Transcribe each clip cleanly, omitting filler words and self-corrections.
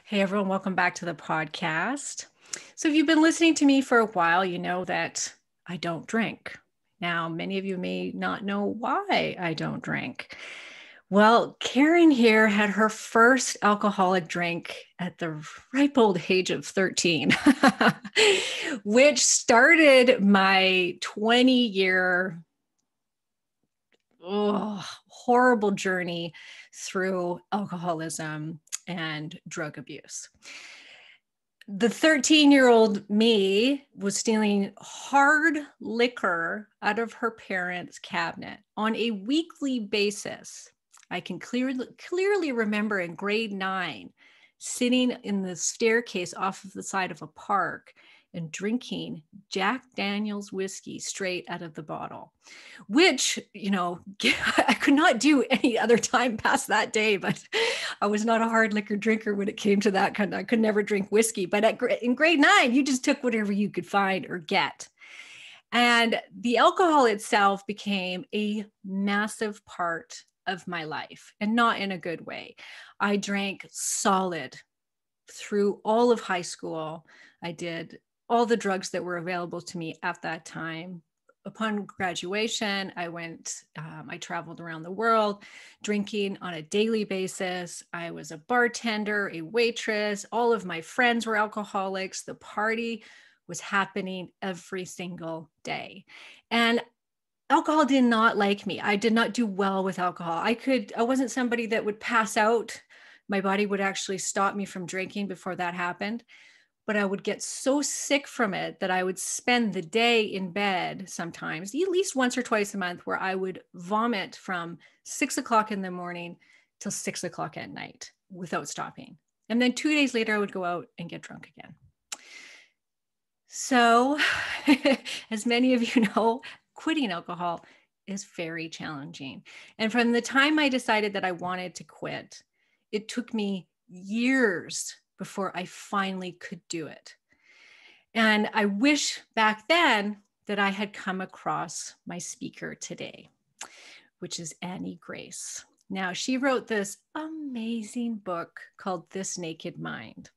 Hey everyone, welcome back to the podcast. So if you've been listening to me for a while, you know that I don't drink. Now, many of you may not know why I don't drink. Well, Karen here had her first alcoholic drink at the ripe old age of 13, which started my 20-year horrible journey through alcoholism and drug abuse. The 13-year-old me was stealing hard liquor out of her parents' cabinet on a weekly basis. I can clearly remember in grade 9, sitting in the staircase off of the side of a park and drinking Jack Daniel's whiskey straight out of the bottle, which, I could not do any other time past that day, but I was not a hard liquor drinker when it came to that kind of, I could never drink whiskey, but in grade 9, you just took whatever you could find or get. And the alcohol itself became a massive part of my life, and not in a good way. I drank solid through all of high school. I did all the drugs that were available to me at that time. Upon graduation, I traveled around the world drinking on a daily basis. I was a bartender, a waitress. All of my friends were alcoholics. The party was happening every single day. And alcohol did not like me. I did not do well with alcohol. I wasn't somebody that would pass out. My body would actually stop me from drinking before that happened. But I would get so sick from it that I would spend the day in bed sometimes, at least once or twice a month, where I would vomit from 6 o'clock in the morning till 6 o'clock at night without stopping. And then 2 days later, I would go out and get drunk again. So as many of you know, quitting alcohol is very challenging. And from the time I decided that I wanted to quit, it took me years before I finally could do it. And I wish back then that I had come across my speaker today, which is Annie Grace. Now, she wrote this amazing book called This Naked Mind.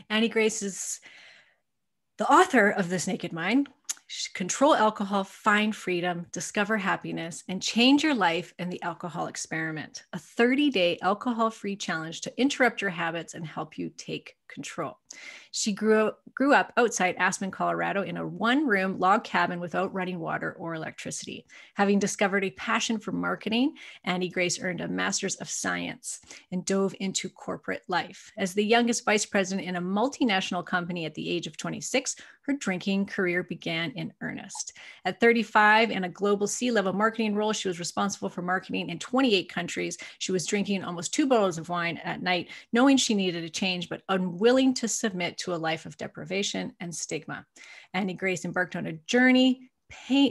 Annie Grace is the author of This Naked Mind. Control alcohol, find freedom, discover happiness, and change your life in the alcohol experiment, a 30-day alcohol-free challenge to interrupt your habits and help you take control. She grew up outside Aspen, Colorado in a one-room log cabin without running water or electricity. Having discovered a passion for marketing, Annie Grace earned a Master's of Science and dove into corporate life. As the youngest vice president in a multinational company at the age of 26, her drinking career began in earnest. At 35, in a global C-level marketing role, she was responsible for marketing in 28 countries. She was drinking almost 2 bottles of wine at night, knowing she needed a change, but unwilling to submit to a life of deprivation and stigma. Annie Grace embarked on a journey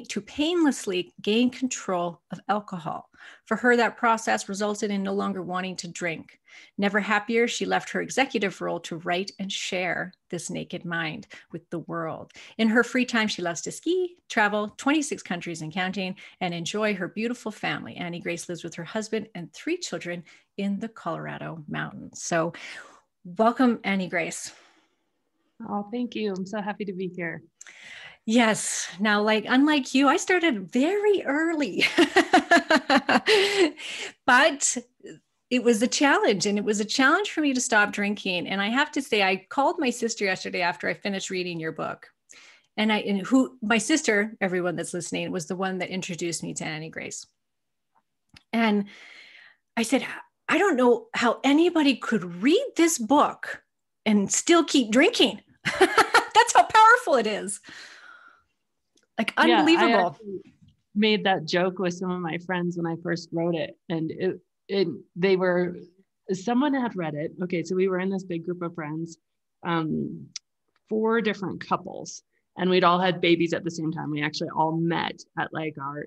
to painlessly gain control of alcohol. For her, that process resulted in no longer wanting to drink. Never happier, she left her executive role to write and share This Naked Mind with the world. In her free time, she loves to ski, travel 26 countries and counting, and enjoy her beautiful family. Annie Grace lives with her husband and 3 children in the Colorado mountains. So welcome, Annie Grace. Oh, thank you. I'm so happy to be here. Yes. Now, unlike you, I started very early, but it was a challenge, and it was a challenge for me to stop drinking. And I have to say, I called my sister yesterday after I finished reading your book, and my sister, everyone that's listening, was the one that introduced me to Annie Grace. And I said, I don't know how anybody could read this book and still keep drinking. That's how powerful it is. Unbelievable. Yeah, I made that joke with some of my friends when I first wrote it, and someone had read it. Okay, so we were in this big group of friends, 4 different couples, and we'd all had babies at the same time. We actually all met at our,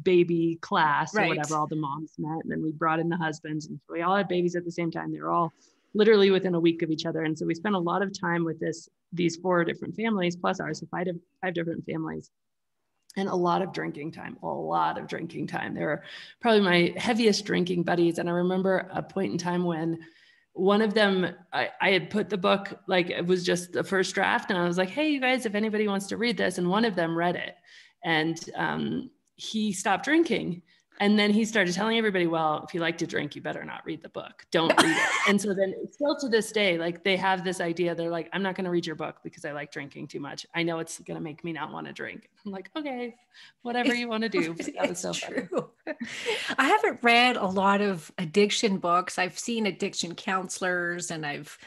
baby class or whatever. All the moms met, and then we brought in the husbands, and we all had babies at the same time. They were all literally within a week of each other. And so we spent a lot of time with these 4 different families, plus ours, so 5 different families, and a lot of drinking time. They were probably my heaviest drinking buddies. And I remember a point in time when one of them, I had put the book, like it was just the first draft. And I was like, hey, you guys, if anybody wants to read this. And one of them read it, and he stopped drinking. And then he started telling everybody, well, if you like to drink, you better not read the book. Don't read it. And so then still to this day, like they have this idea. They're like, I'm not going to read your book because I like drinking too much. I know it's going to make me not want to drink. I'm like, okay, whatever you want to do. That was so true. Funny. I haven't read a lot of addiction books. I've seen addiction counselors and I've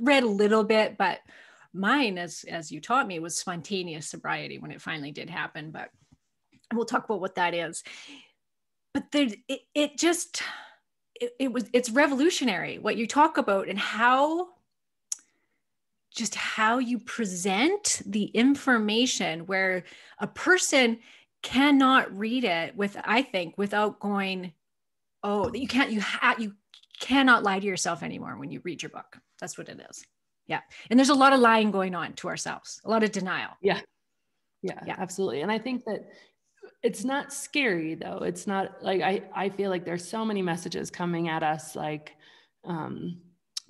read a little bit, but mine, as you taught me, was spontaneous sobriety when it finally did happen. But we'll talk about what that is. But it's revolutionary what you talk about and how you present the information, where a person cannot read it without going, oh, you cannot lie to yourself anymore when you read your book. That's what it is. Yeah. And there's a lot of lying going on to ourselves, a lot of denial. Yeah, absolutely. And I think that it's not scary though. It's not like, I feel like there's so many messages coming at us, like,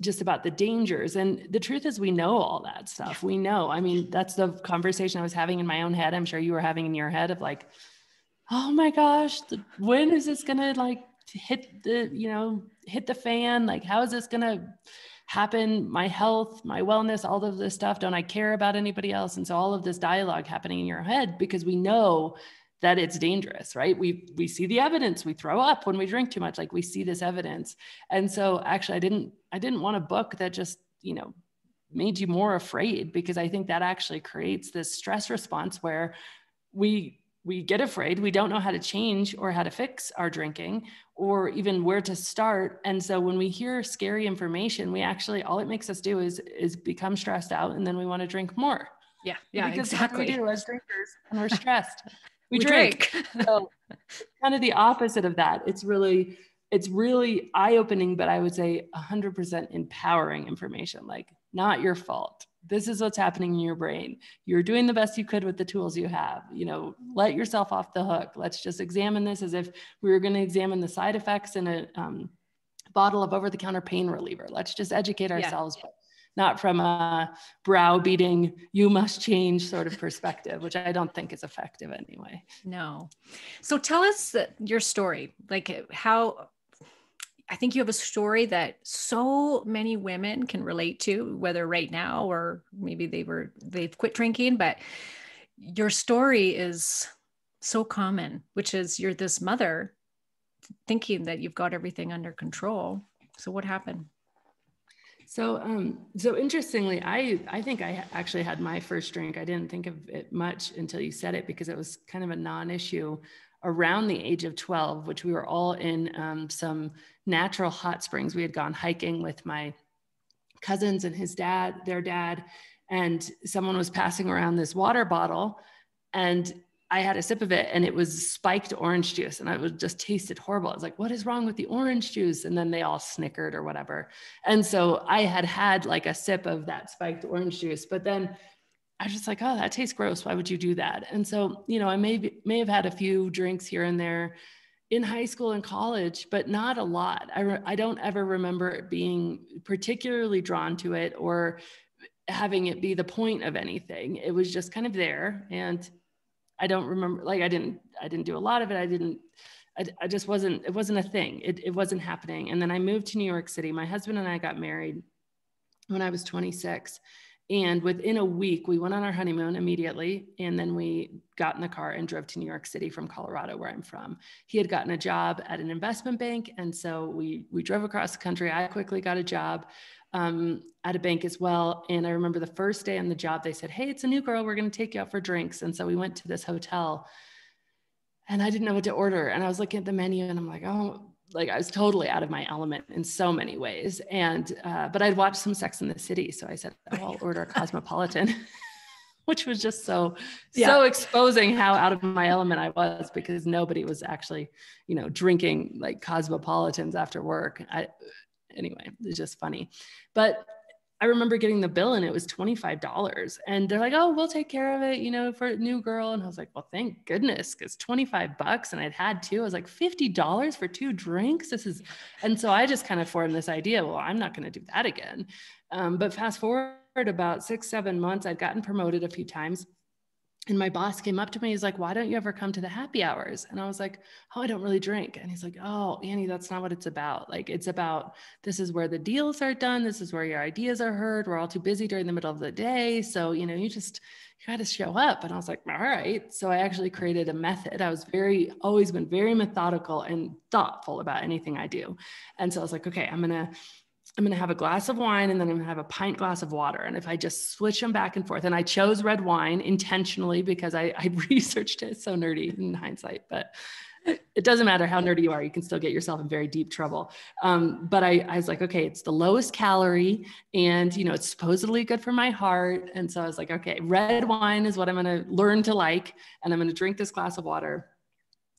just about the dangers. And the truth is we know all that stuff. We know, I mean, that's the conversation I was having in my own head. I'm sure you were having in your head of like, oh my gosh, when is this going to like hit the fan? Like, how is this going to happen? My health, my wellness, all of this stuff. Don't I care about anybody else? And so all of this dialogue happening in your head, because we know that it's dangerous, right? We see the evidence. We throw up when we drink too much. Like we see this evidence. And so actually I didn't want a book that just, made you more afraid, because I think that actually creates this stress response where we get afraid. We don't know how to change or how to fix our drinking or even where to start. And so when we hear scary information, we actually, all it makes us do is become stressed out. And then we want to drink more. Yeah, because exactly. What do we do as drinkers when we're stressed? We drink. So it's kind of the opposite of that. It's really eye-opening, but I would say 100% empowering information, like not your fault. This is what's happening in your brain. You're doing the best you could with the tools you have. Let yourself off the hook. Let's just examine this as if we were going to examine the side effects in a bottle of over-the-counter pain reliever. Let's just educate ourselves. Yeah. Not from a browbeating, you must change sort of perspective, which I don't think is effective anyway. No. So tell us your story, like how, I think you have a story that so many women can relate to, whether right now or maybe they've quit drinking, but your story is so common, which is you're this mother thinking that you've got everything under control. So what happened? So interestingly, I think I actually had my first drink. I didn't think of it much until you said it, because it was kind of a non-issue around the age of 12, which we were all in some natural hot springs. We had gone hiking with my cousins and their dad, and someone was passing around this water bottle, and I had a sip of it, and it was spiked orange juice, and it just tasted horrible. I was like, what is wrong with the orange juice? And then they all snickered or whatever. And so I had like a sip of that spiked orange juice, but then I was just like, oh, that tastes gross. Why would you do that? And so, I may have had a few drinks here and there in high school and college, but not a lot. I don't ever remember being particularly drawn to it or having it be the point of anything. It was just kind of there. And I don't remember, like, I didn't do a lot of it. I just wasn't, it wasn't a thing. It wasn't happening. And then I moved to New York City. My husband and I got married when I was 26. And within a week, we went on our honeymoon immediately. And then we got in the car and drove to New York City from Colorado, where I'm from. He had gotten a job at an investment bank. And so we drove across the country. I quickly got a job at a bank as well. And I remember the first day on the job, they said, hey, it's a new girl. We're going to take you out for drinks. And so we went to this hotel, and I didn't know what to order. And I was looking at the menu, and I'm like, oh, like I was totally out of my element in so many ways. And, but I'd watched some Sex and the City. So I said, oh, I'll order a Cosmopolitan, which was just so exposing how out of my element I was, because nobody was actually, drinking like Cosmopolitans after work. Anyway, it's just funny. But I remember getting the bill and it was $25, and they're like, oh, we'll take care of it, you know, for a new girl. And I was like, well, thank goodness, because $25, and I'd had two. I was like, $50 for 2 drinks. This is, and so I just kind of formed this idea, well, I'm not going to do that again. But fast forward about 6-7 months, I'd gotten promoted a few times. And my boss came up to me. He's like, why don't you ever come to the happy hours? And I was like, oh, I don't really drink. And he's like, oh, Annie, that's not what it's about. Like, it's about, this is where the deals are done. This is where your ideas are heard. We're all too busy during the middle of the day. So, you know, you got to show up. And I was like, all right. So I actually created a method. I was always been very methodical and thoughtful about anything I do. And so I was like, okay, I'm going to have a glass of wine, and then I'm going to have a pint glass of water. And if I just switch them back and forth, and I chose red wine intentionally because I researched it. It's so nerdy in hindsight, but it doesn't matter how nerdy you are. You can still get yourself in very deep trouble. But I was like, okay, it's the lowest calorie, and, you know, it's supposedly good for my heart. And so I was like, okay, red wine is what I'm going to learn to like. And I'm going to drink this glass of water.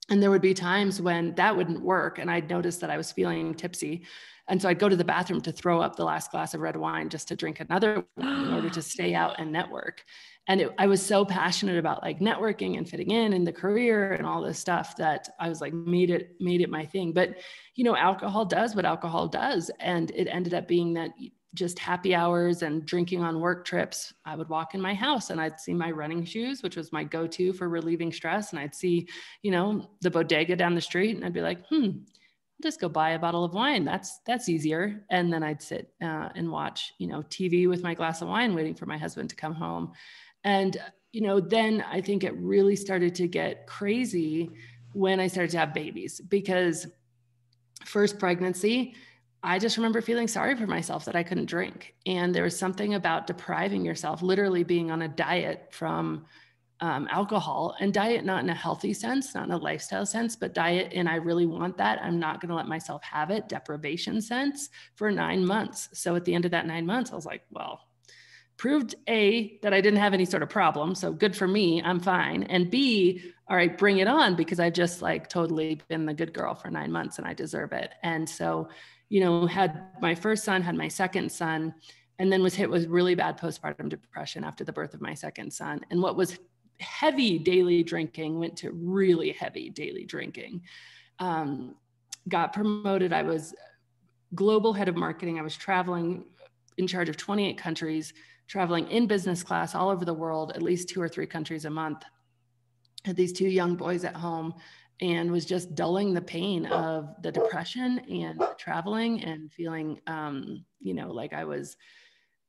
And there would be times when that wouldn't work. And I'd notice that I was feeling tipsy. And so I'd go to the bathroom to throw up the last glass of red wine just to drink another one in order to stay out and network. And I was so passionate about like networking and fitting in the career and all this stuff that I was like, made it my thing. But, you know, alcohol does what alcohol does. And it ended up being that just happy hours and drinking on work trips. I would walk in my house and I'd see my running shoes, which was my go-to for relieving stress. And I'd see, you know, the bodega down the street, and I'd be like, just go buy a bottle of wine. That's easier. And then I'd sit and watch, you know, TV with my glass of wine, waiting for my husband to come home. And, you know, then I think it really started to get crazy when I started to have babies, because first pregnancy, I just remember feeling sorry for myself that I couldn't drink. And there was something about depriving yourself, literally being on a diet from alcohol, and diet, not in a healthy sense, not in a lifestyle sense, but diet, and I really want that, I'm not going to let myself have it, deprivation sense, for 9 months. So at the end of that 9 months, I was like, well, proved A, that I didn't have any sort of problem. So good for me, I'm fine. And B, all right, bring it on, because I've just like totally been the good girl for 9 months and I deserve it. And so, you know, had my first son, had my second son, and then was hit with really bad postpartum depression after the birth of my second son. And what was heavy daily drinking went to really heavy daily drinking. Got promoted. I was global head of marketing. I was traveling in charge of 28 countries, traveling in business class all over the world, at least 2 or 3 countries a month. Had these 2 young boys at home, and was just dulling the pain of the depression and traveling and feeling, you know, like I was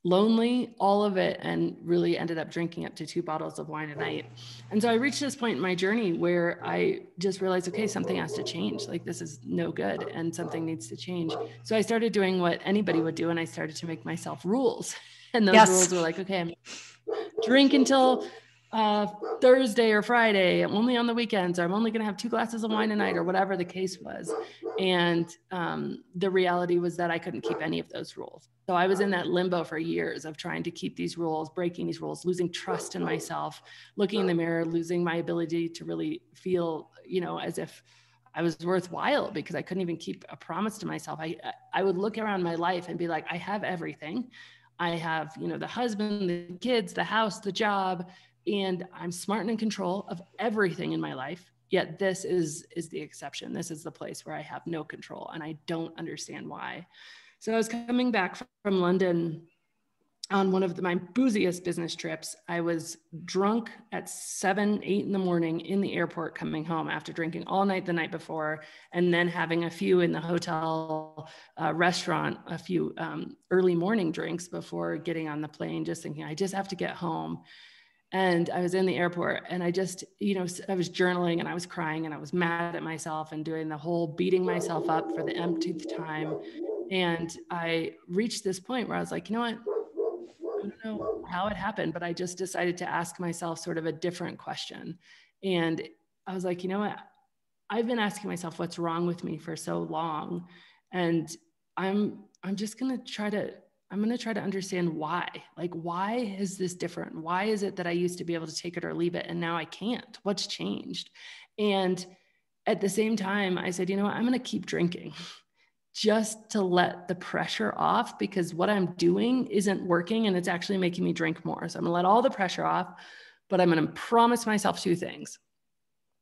lonely, all of it, and really ended up drinking up to 2 bottles of wine a night. And so I reached this point in my journey where I just realized, okay, something has to change. Like, this is no good, and something needs to change. So I started doing what anybody would do, and I started to make myself rules. And those rules were like, okay, I'm drink until Thursday or Friday, only on the weekends, or I'm only going to have 2 glasses of wine a night, or whatever the case was. And the reality was that I couldn't keep any of those rules. So I was in that limbo for years of trying to keep these rules, breaking these rules, losing trust in myself, looking in the mirror, losing my ability to really feel, you know, as if I was worthwhile, because I couldn't even keep a promise to myself. I would look around my life and be like, I have everything. I have, you know, the husband, the kids, the house, the job, and I'm smart and in control of everything in my life. Yet this is the exception. This is the place where I have no control, and I don't understand why. So I was coming back from London on one of my booziest business trips. I was drunk at 7, 8 in the morning in the airport coming home after drinking all night the night before, and then having a few in the hotel restaurant, a few early morning drinks before getting on the plane, just thinking, I just have to get home. And I was in the airport, and I just, you know, I was journaling, and I was crying, and I was mad at myself and doing the whole beating myself up for the umpteenth time. And I reached this point where I was like, you know what? I don't know how it happened, but I just decided to ask myself sort of a different question. And I was like, you know what? I've been asking myself what's wrong with me for so long. And I'm just going to try to understand why. Like, why is this different? Why is it that I used to be able to take it or leave it, and now I can't? What's changed? And at the same time, I said, you know what? I'm going to keep drinking. just to let the pressure off, because what I'm doing isn't working and it's actually making me drink more. So I'm gonna let all the pressure off, but I'm gonna promise myself two things.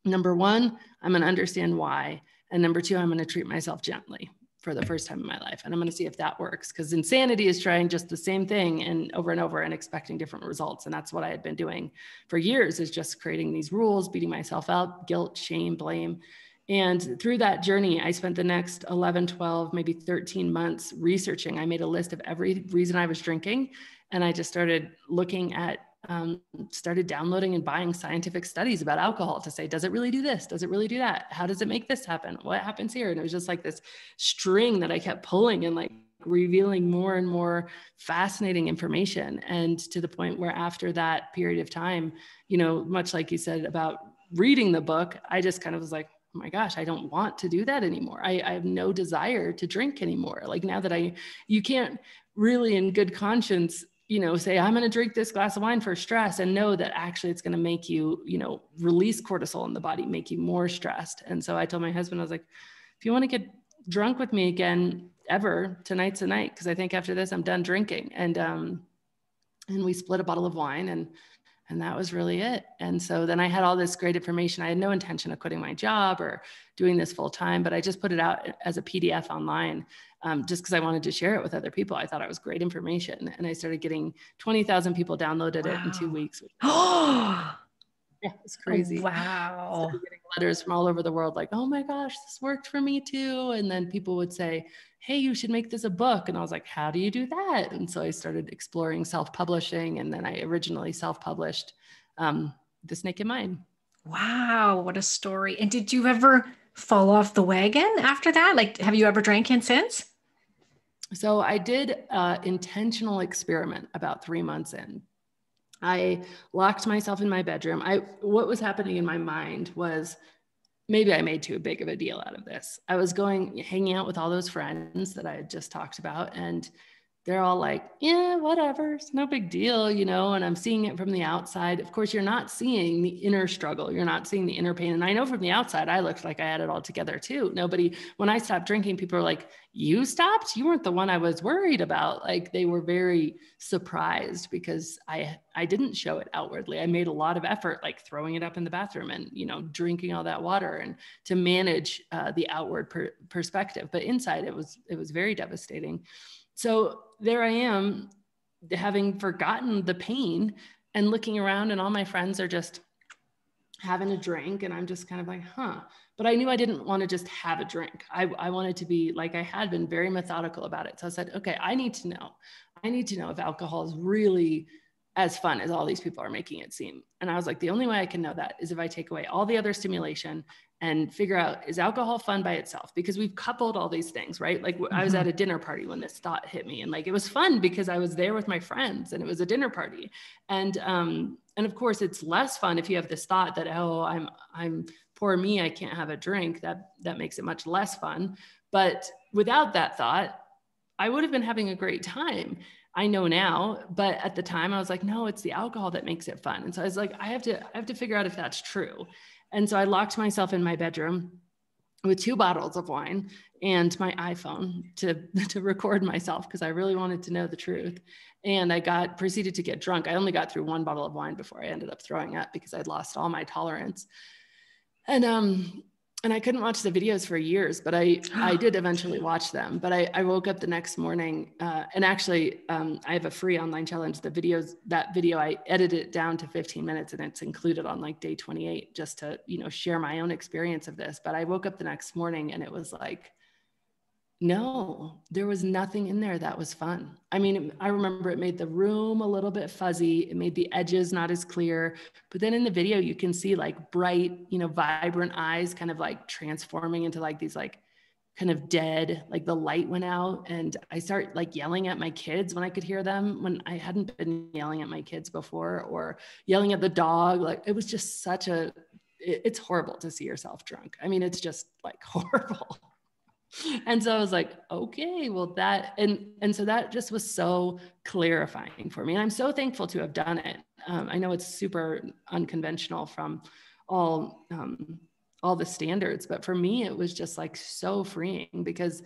Number one, I'm gonna understand why. And number two, I'm gonna treat myself gently for the first time in my life. And I'm gonna see if that works, because insanity is trying just the same thing and over and expecting different results. And that's what I had been doing for years, is just creating these rules, beating myself up, guilt, shame, blame. And through that journey, I spent the next 11, 12, maybe 13 months researching. I made a list of every reason I was drinking. And I just started looking at, started downloading and buying scientific studies about alcohol to say, does it really do this? Does it really do that? How does it make this happen? What happens here? And it was just like this string that I kept pulling and like revealing more and more fascinating information. And to the point where after that period of time, you know, much like you said about reading the book, I just kind of was like, oh my gosh, I don't want to do that anymore. I have no desire to drink anymore. Like now that you can't really in good conscience, you know, say, I'm going to drink this glass of wine for stress, and know that actually it's going to make you, you know, release cortisol in the body, make you more stressed. And so I told my husband, I was like, if you want to get drunk with me again, ever, tonight's the night. Cause I think after this, I'm done drinking. And we split a bottle of wine, and that was really it. And so then I had all this great information. I had no intention of quitting my job or doing this full time, but I just put it out as a PDF online, just because I wanted to share it with other people. I thought it was great information. And I started getting 20,000 people downloaded it in 2 weeks. Oh, yeah, it's crazy. Wow. Started getting letters from all over the world like, oh my gosh, this worked for me too. And then people would say, hey, you should make this a book. And I was like, how do you do that? And so I started exploring self-publishing. And then I originally self-published The Snake in Mine. Wow, what a story. And did you ever fall off the wagon after that? Like, have you ever drank in since? So I did an intentional experiment about 3 months in. I locked myself in my bedroom. What was happening in my mind was, maybe I made too big of a deal out of this. I was hanging out with all those friends that I had just talked about, and they're all like, yeah, whatever, it's no big deal, you know, and I'm seeing it from the outside. Of course, you're not seeing the inner struggle. You're not seeing the inner pain. And I know from the outside, I looked like I had it all together too. When I stopped drinking, people were like, you stopped? You weren't the one I was worried about. Like, they were very surprised because I didn't show it outwardly. I made a lot of effort, like throwing it up in the bathroom and, you know, drinking all that water, and to manage the outward perspective. But inside it was very devastating. So there I am, having forgotten the pain and looking around, and all my friends are just having a drink. And I'm just kind of like, huh. But I knew I didn't want to just have a drink. I wanted to be, like, I had been very methodical about it. So I said, okay, I need to know if alcohol is really as fun as all these people are making it seem. And I was like, the only way I can know that is if I take away all the other stimulation and figure out, is alcohol fun by itself? Because we've coupled all these things, right? Like, I was at a dinner party when this thought hit me, and like, it was fun because I was there with my friends and it was a dinner party. And of course it's less fun if you have this thought that, oh, I'm poor me, I can't have a drink. That makes it much less fun. But without that thought, I would have been having a great time. I know now, but at the time I was like, no, it's the alcohol that makes it fun. And so I was like, I have to figure out if that's true. And so I locked myself in my bedroom with 2 bottles of wine and my iPhone to record myself, because I really wanted to know the truth. And I proceeded to get drunk. I only got through 1 bottle of wine before I ended up throwing up, because I'd lost all my tolerance. And I couldn't watch the videos for years, but I did eventually watch them. But I woke up the next morning, and actually I have a free online challenge. That video, I edited it down to 15 minutes, and it's included on like day 28, just to, you know, share my own experience of this. But I woke up the next morning and it was like, no, there was nothing in there that was fun. I mean, I remember it made the room a little bit fuzzy. It made the edges not as clear. But then in the video, you can see like bright, you know, vibrant eyes kind of like transforming into like these like kind of dead, like the light went out. And I start like yelling at my kids when I could hear them, when I hadn't been yelling at my kids before, or yelling at the dog. Like, it was just it's horrible to see yourself drunk. I mean, it's just like horrible. And so I was like, okay, well and so that just was so clarifying for me. And I'm so thankful to have done it. I know it's super unconventional from all the standards, but for me, it was just like so freeing, because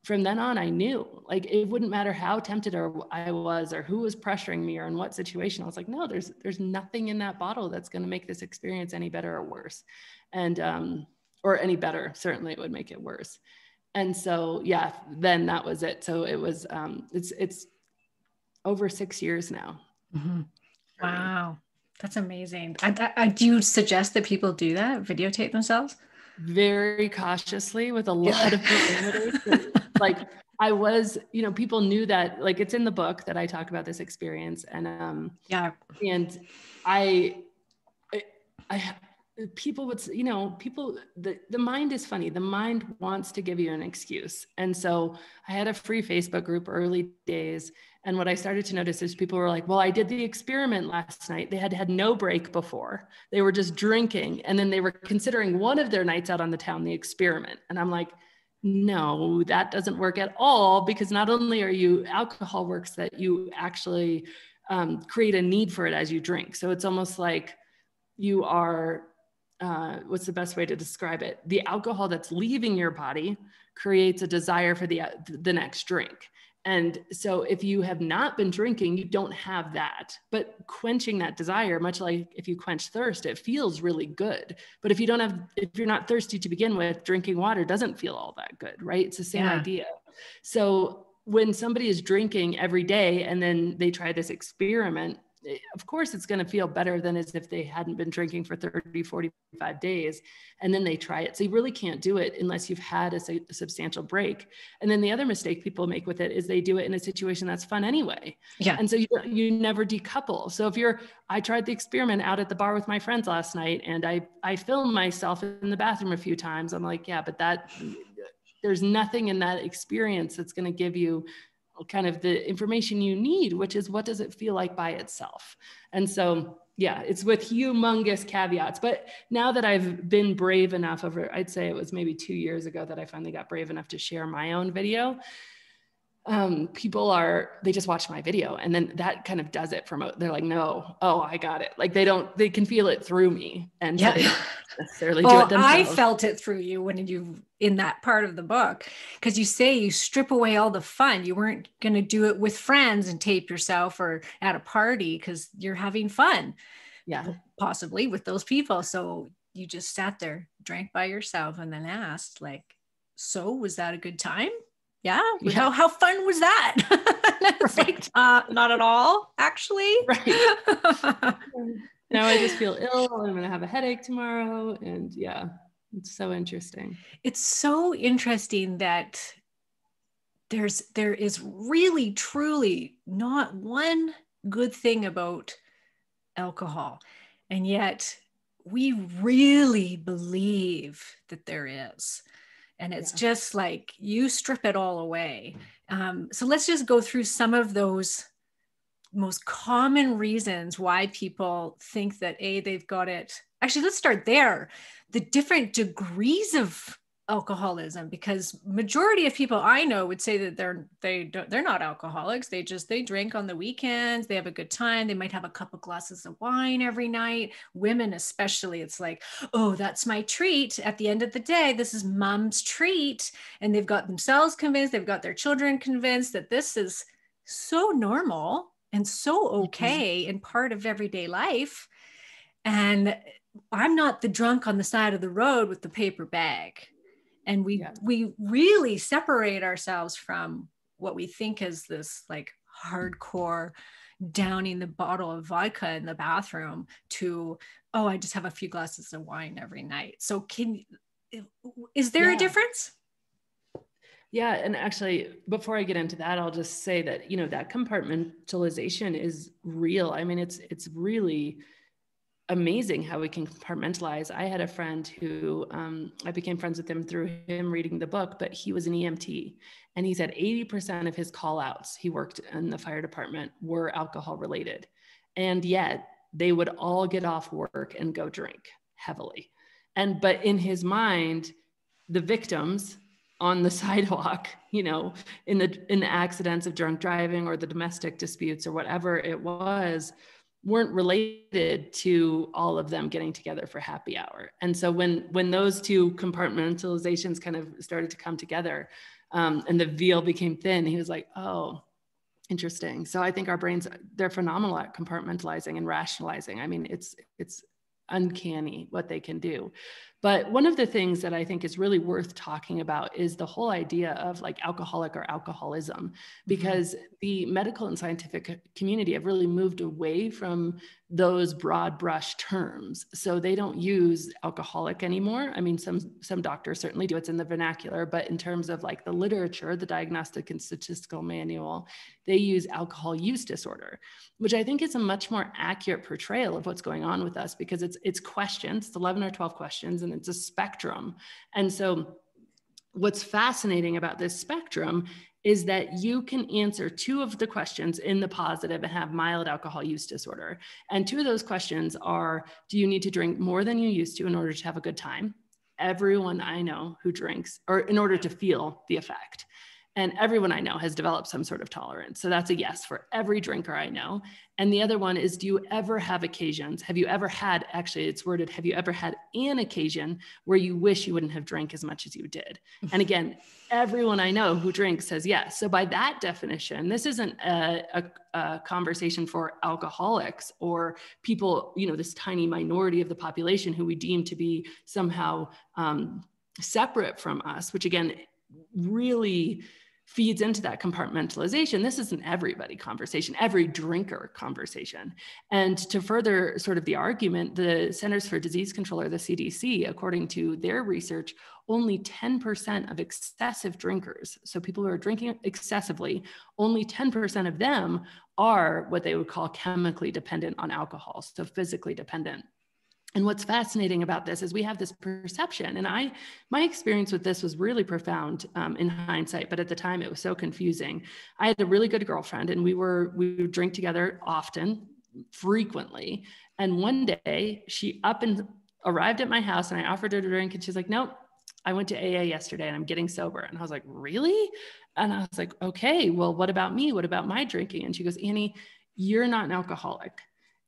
from then on, I knew, like, it wouldn't matter how tempted I was or who was pressuring me or in what situation. I was like, no, there's nothing in that bottle that's going to make this experience any better or worse. And, or any better, certainly it would make it worse. And so, yeah, then that was it. So it was, it's over 6 years now. Mm-hmm. Wow. That's amazing. Do you suggest that people do that? Videotape themselves? Very cautiously with a lot of parameters. Like I was, people knew that, like, it's in the book that I talk about this experience. And, and people would, the mind is funny. The mind wants to give you an excuse. And so I had a free Facebook group early days. And what I started to notice is people were like, well, I did the experiment last night. They had had no break before. They were just drinking. And then they were considering one of their nights out on the town the experiment. And I'm like, no, that doesn't work at all, because not only alcohol works that you actually create a need for it as you drink. So it's almost like you are, what's the best way to describe it? The alcohol that's leaving your body creates a desire for the next drink. And so if you have not been drinking, you don't have that. But quenching that desire, much like if you quench thirst, it feels really good. But if you're not thirsty to begin with, drinking water doesn't feel all that good, right? It's the same idea. So when somebody is drinking every day and then they try this experiment, of course, it's going to feel better than as if they hadn't been drinking for 30, 45 days, and then they try it. So you really can't do it unless you've had a substantial break. And then the other mistake people make with it is they do it in a situation that's fun anyway. Yeah. And so you never decouple. So I tried the experiment out at the bar with my friends last night, and I filmed myself in the bathroom a few times. I'm like, yeah, but there's nothing in that experience that's going to give you kind of the information you need, which is, what does it feel like by itself? And so, yeah, it's with humongous caveats. But now that I've been brave enough I'd say it was maybe 2 years ago that I finally got brave enough to share my own video. People they just watch my video, and then that kind of does it they're like, no, oh, I got it. Like they can feel it through me. And so they don't necessarily do it themselves. I felt it through you in that part of the book, because you say you strip away all the fun. You weren't going to do it with friends and tape yourself or at a party because you're having fun. Yeah. Possibly with those people. So you just sat there, drank by yourself, and then asked, like, so was that a good time? Yeah. How fun was that? It's right. Like, not at all, actually. Right. Now I just feel ill. I'm going to have a headache tomorrow. And yeah, it's so interesting. It's so interesting that there is really, truly not one good thing about alcohol. And yet we really believe that there is. And it's just like, you strip it all away. So let's just go through some of those most common reasons why people think that they've got it. Actually, let's start there. The different degrees of alcoholism, because majority of people I know would say that they're not alcoholics. They drink on the weekends. They have a good time. They might have a couple glasses of wine every night. Women especially, it's like, oh, that's my treat at the end of the day. This is mom's treat. And they've got themselves convinced, they've got their children convinced that this is so normal and so okay and part of everyday life. And I'm not the drunk on the side of the road with the paper bag. And we really separate ourselves from what we think is this like hardcore downing the bottle of vodka in the bathroom to, oh, I just have a few glasses of wine every night. So is there a difference? Yeah. And actually, before I get into that, I'll just say that, that compartmentalization is real. I mean, it's really amazing how we can compartmentalize. I had a friend who, I became friends with him through him reading the book, but he was an EMT, and he said 80% of his call outs, he worked in the fire department, were alcohol related. And yet they would all get off work and go drink heavily. But in his mind, the victims on the sidewalk, in the accidents of drunk driving or the domestic disputes or whatever it was, weren't related to all of them getting together for happy hour. And so when those two compartmentalizations kind of started to come together, and the veil became thin. He was like, oh, interesting. So I think our brains, they're phenomenal at compartmentalizing and rationalizing. I mean, it's uncanny what they can do. But one of the things that I think is really worth talking about is the whole idea of like alcoholic or alcoholism, because the medical and scientific community have really moved away from those broad brush terms. So they don't use alcoholic anymore. I mean, some doctors certainly do, it's in the vernacular, but in terms of like the literature, the Diagnostic and Statistical Manual, they use alcohol use disorder, which I think is a much more accurate portrayal of what's going on with us, because it's questions, it's 11 or 12 questions, and it's a spectrum. And so what's fascinating about this spectrum is that you can answer 2 of the questions in the positive and have mild alcohol use disorder. And 2 of those questions are, do you need to drink more than you used to in order to have a good time? Everyone I know who drinks, or in order to feel the effect. And everyone I know has developed some sort of tolerance. So that's a yes for every drinker I know. And the other one is, do you ever have occasions? Have you ever had, actually it's worded, have you ever had an occasion where you wish you wouldn't have drank as much as you did? And again, everyone I know who drinks says yes. So by that definition, this isn't a conversation for alcoholics or people, this tiny minority of the population who we deem to be somehow separate from us, which again, really feeds into that compartmentalization. This is an everybody conversation, every drinker conversation. And to further sort of the argument, the Centers for Disease Control, or the CDC, according to their research, only 10% of excessive drinkers, so people who are drinking excessively, only 10% of them are what they would call chemically dependent on alcohol, so physically dependent. And what's fascinating about this is we have this perception, and my experience with this was really profound in hindsight, but at the time it was so confusing. I had a really good girlfriend, and we would drink together often, frequently. And one day she up and arrived at my house, and I offered her a drink, and she's like, nope, I went to AA yesterday and I'm getting sober. And I was like, really? And I was like, okay, well, what about me? What about my drinking? And she goes, Annie, you're not an alcoholic,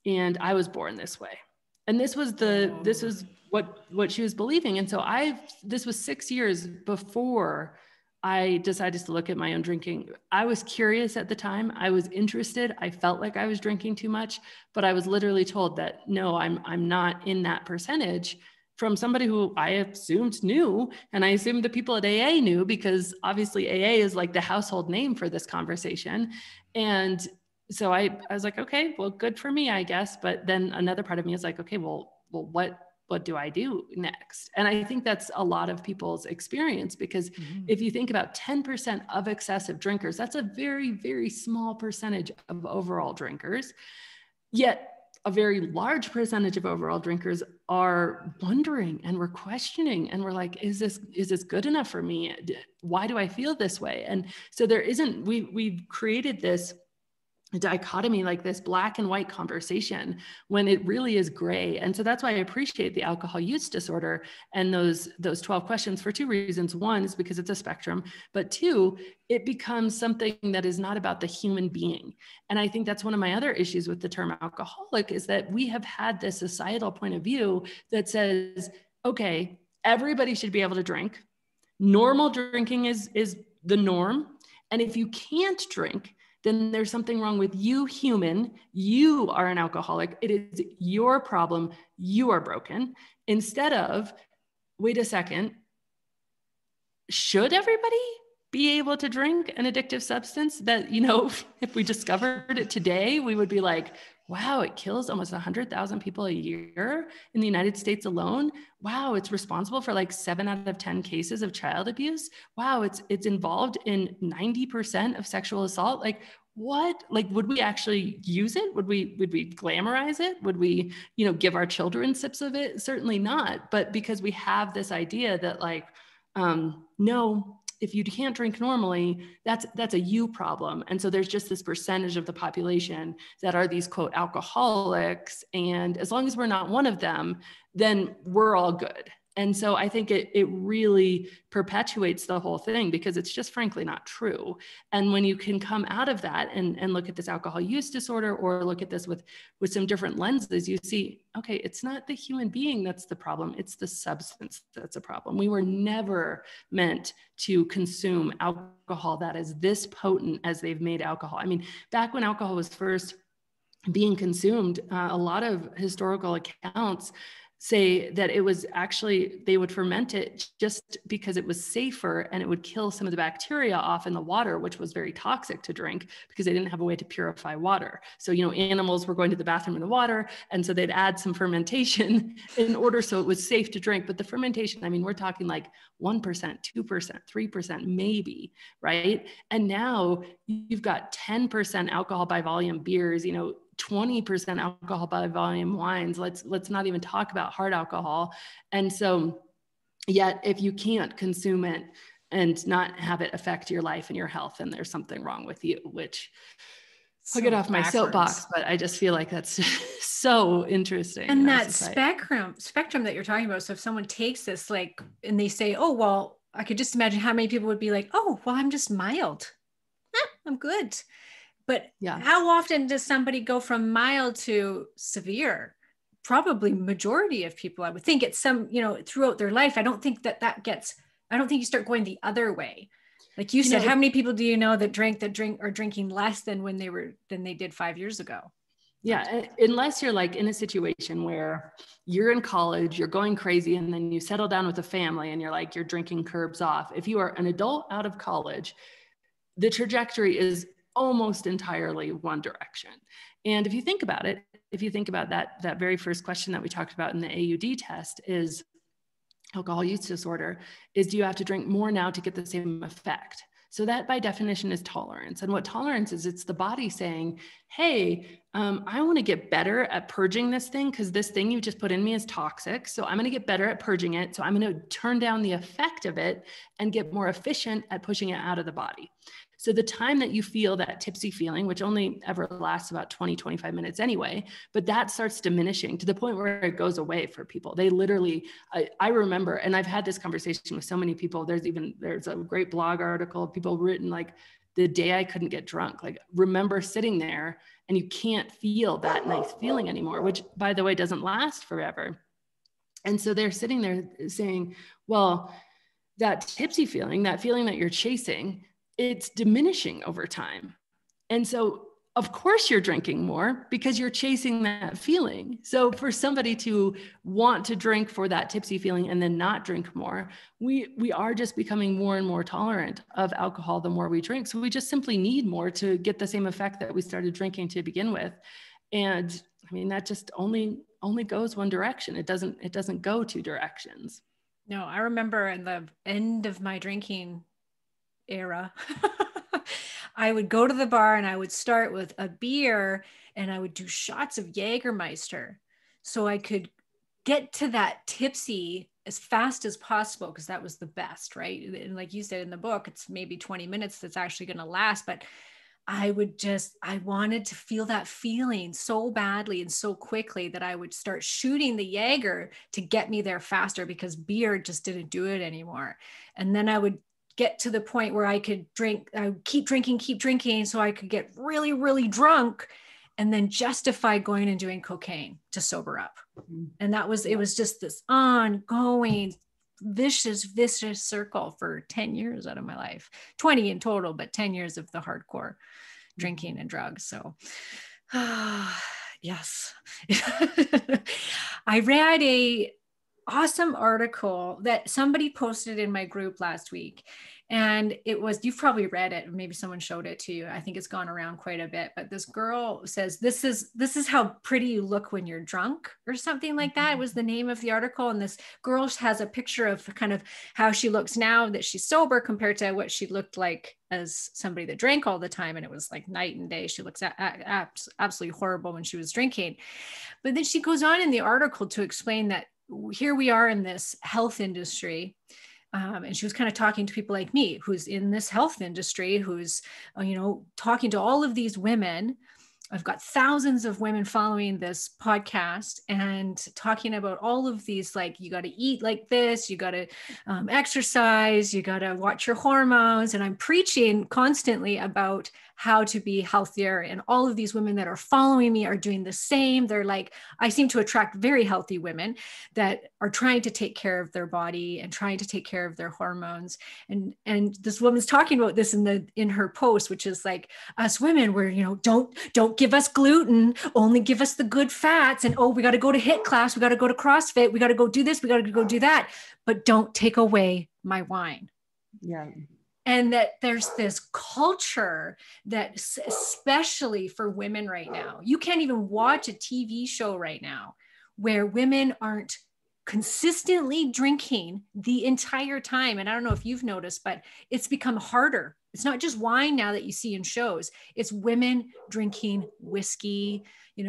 and I was born this way. And this was what she was believing. And so this was 6 years before I decided to look at my own drinking. I was curious at the time. I was interested. I felt like I was drinking too much, but I was literally told that, no, I'm not in that percentage, from somebody who I assumed knew. And I assumed the people at AA knew, because obviously AA is like the household name for this conversation. And so I was like, okay, well, good for me, I guess. But then another part of me is like, okay, well, what do I do next? And I think that's a lot of people's experience, because if you think about 10% of excessive drinkers, that's a very, very small percentage of overall drinkers. Yet a very large percentage of overall drinkers are wondering, and we're questioning, and we're like, is this good enough for me? Why do I feel this way? And so we've created this dichotomy, like this black and white conversation, when it really is gray. And so that's why I appreciate the alcohol use disorder and those 12 questions, for 2 reasons. One is because it's a spectrum, but 2, it becomes something that is not about the human being. And I think that's one of my other issues with the term alcoholic, is that we have had this societal point of view that says, okay, everybody should be able to drink. Normal drinking is the norm. And if you can't drink, then there's something wrong with you, human. You are an alcoholic. It is your problem. You are broken. Instead of, wait a second, should everybody be able to drink an addictive substance that, if we discovered it today, we would be like, wow, it kills almost 100,000 people a year in the United States alone. Wow, it's responsible for like 7 out of 10 cases of child abuse. Wow, it's involved in 90% of sexual assault. Like, what? Like, would we actually use it? Would we glamorize it? Would we, give our children sips of it? Certainly not. But because we have this idea that like, no, if you can't drink normally, that's a you problem. And so there's just this percentage of the population that are these quote alcoholics. And as long as we're not one of them, then we're all good. And so I think it really perpetuates the whole thing, because it's just frankly not true. And when you can come out of that and look at this alcohol use disorder, or look at this with some different lenses, you see, okay, it's not the human being that's the problem, it's the substance that's a problem. We were never meant to consume alcohol that is this potent as they've made alcohol. I mean, back when alcohol was first being consumed, a lot of historical accounts say that it was actually, they would ferment it just because it was safer, and it would kill some of the bacteria off in the water, which was very toxic to drink because they didn't have a way to purify water. So, you know, animals were going to the bathroom in the water, and so they'd add some fermentation in order so it was safe to drink. But the fermentation, I mean, we're talking like 1%, 2%, 3%, maybe, right? And now you've got 10% alcohol by volume beers, you know, 20% alcohol by volume wines. Let's not even talk about hard alcohol. And so, yet if you can't consume it and not have it affect your life and your health, then there's something wrong with you, which I'll get off my soapbox, but I just feel like that's so interesting. And that spectrum that you're talking about. So if someone takes this, like, and they say, oh, well, I could just imagine how many people would be like, oh, well, I'm just mild. I'm good. But how often does somebody go from mild to severe? Probably majority of people, I would think, it's some, you know, throughout their life. I don't think I don't think you start going the other way. Like you said, how many people do you know that are drinking less than than they did 5 years ago? Yeah, unless you're like in a situation where you're in college, you're going crazy, and then you settle down with a family and you're drinking curbs off. If you are an adult out of college, the trajectory is almost entirely one direction. And if you think about it, if you think about that very first question that we talked about in the AUD test, is alcohol use disorder, is do you have to drink more now to get the same effect? So that by definition is tolerance. And what tolerance is, it's the body saying, hey, I want to get better at purging this thing, because this thing you just put in me is toxic. So I'm going to get better at purging it. So I'm going to turn down the effect of it and get more efficient at pushing it out of the body. So the time that you feel that tipsy feeling, which only ever lasts about 20, 25 minutes anyway, but that starts diminishing to the point where it goes away for people. They literally, I remember, and I've had this conversation with so many people. There's a great blog article, people written like, the day I couldn't get drunk, like remember sitting there and you can't feel that nice feeling anymore, which by the way, doesn't last forever. And so they're sitting there saying, well, that tipsy feeling, that feeling that you're chasing, it's diminishing over time. And so of course you're drinking more because you're chasing that feeling. So for somebody to want to drink for that tipsy feeling and then not drink more, we are just becoming more and more tolerant of alcohol the more we drink. So we just simply need more to get the same effect that we started drinking to begin with. And I mean, that just only goes one direction. It doesn't go two directions. No, I remember in the end of my drinking era, I would go to the bar and I would start with a beer and I would do shots of Jägermeister so I could get to that tipsy as fast as possible, because that was the best, right? And like you said in the book, it's maybe 20 minutes that's actually going to last, but I wanted to feel that feeling so badly and so quickly that I would start shooting the Jaeger to get me there faster, because beer just didn't do it anymore. And then I would get to the point where I could keep drinking so I could get really, really drunk and then justify going and doing cocaine to sober up. And it was just this ongoing vicious circle for 10 years out of my life, 20 in total, but 10 years of the hardcore drinking and drugs. So yes. I read a awesome article that somebody posted in my group last week. And it was, you've probably read it, maybe someone showed it to you. I think it's gone around quite a bit, but this girl says, this is how pretty you look when you're drunk, or something like that. It was the name of the article. And this girl has a picture of kind of how she looks now that she's sober compared to what she looked like as somebody that drank all the time. And it was like night and day. She looks absolutely horrible when she was drinking. But then she goes on in the article to explain that here we are in this health industry. And she was kind of talking to people like me, who's in this health industry, who's, talking to all of these women I've got thousands of women following this podcast and talking about all of these, like, you got to eat like this, you got to exercise, you got to watch your hormones. And I'm preaching constantly about how to be healthier. And all of these women that are following me are doing the same. They're like, I seem to attract very healthy women that are trying to take care of their body and trying to take care of their hormones. And this woman's talking about this in her post, which is like, us women, we're, don't give us gluten, only give us the good fats. And, oh, we got to go to HIIT class. We got to go to CrossFit. We got to go do this. We got to go do that, but don't take away my wine. Yeah. And that there's this culture that, especially for women right now, you can't even watch a TV show right now where women aren't consistently drinking the entire time. And I don't know if you've noticed, but it's become harder. It's not just wine now that you see in shows. It's women drinking whiskey,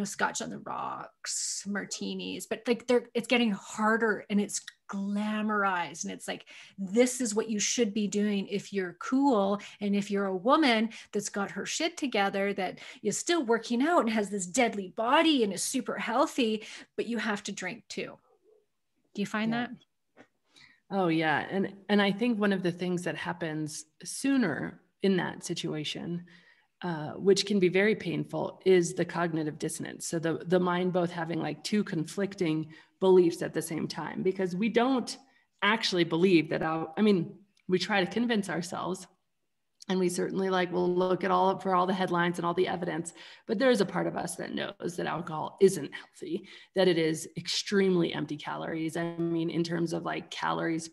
Scotch on the rocks, martinis, but like it's getting harder and it's glamorized. And it's like, this is what you should be doing if you're cool. And if you're a woman that's got her shit together, that is still working out and has this deadly body and is super healthy, but you have to drink too. Do you find that? Oh yeah. And I think one of the things that happens sooner in that situation, which can be very painful, is the cognitive dissonance. So the mind both having like two conflicting beliefs at the same time, because we don't actually believe that we try to convince ourselves. And we certainly will look at all the headlines and all the evidence, but there is a part of us that knows that alcohol isn't healthy, that it is extremely empty calories. I mean, in terms of calories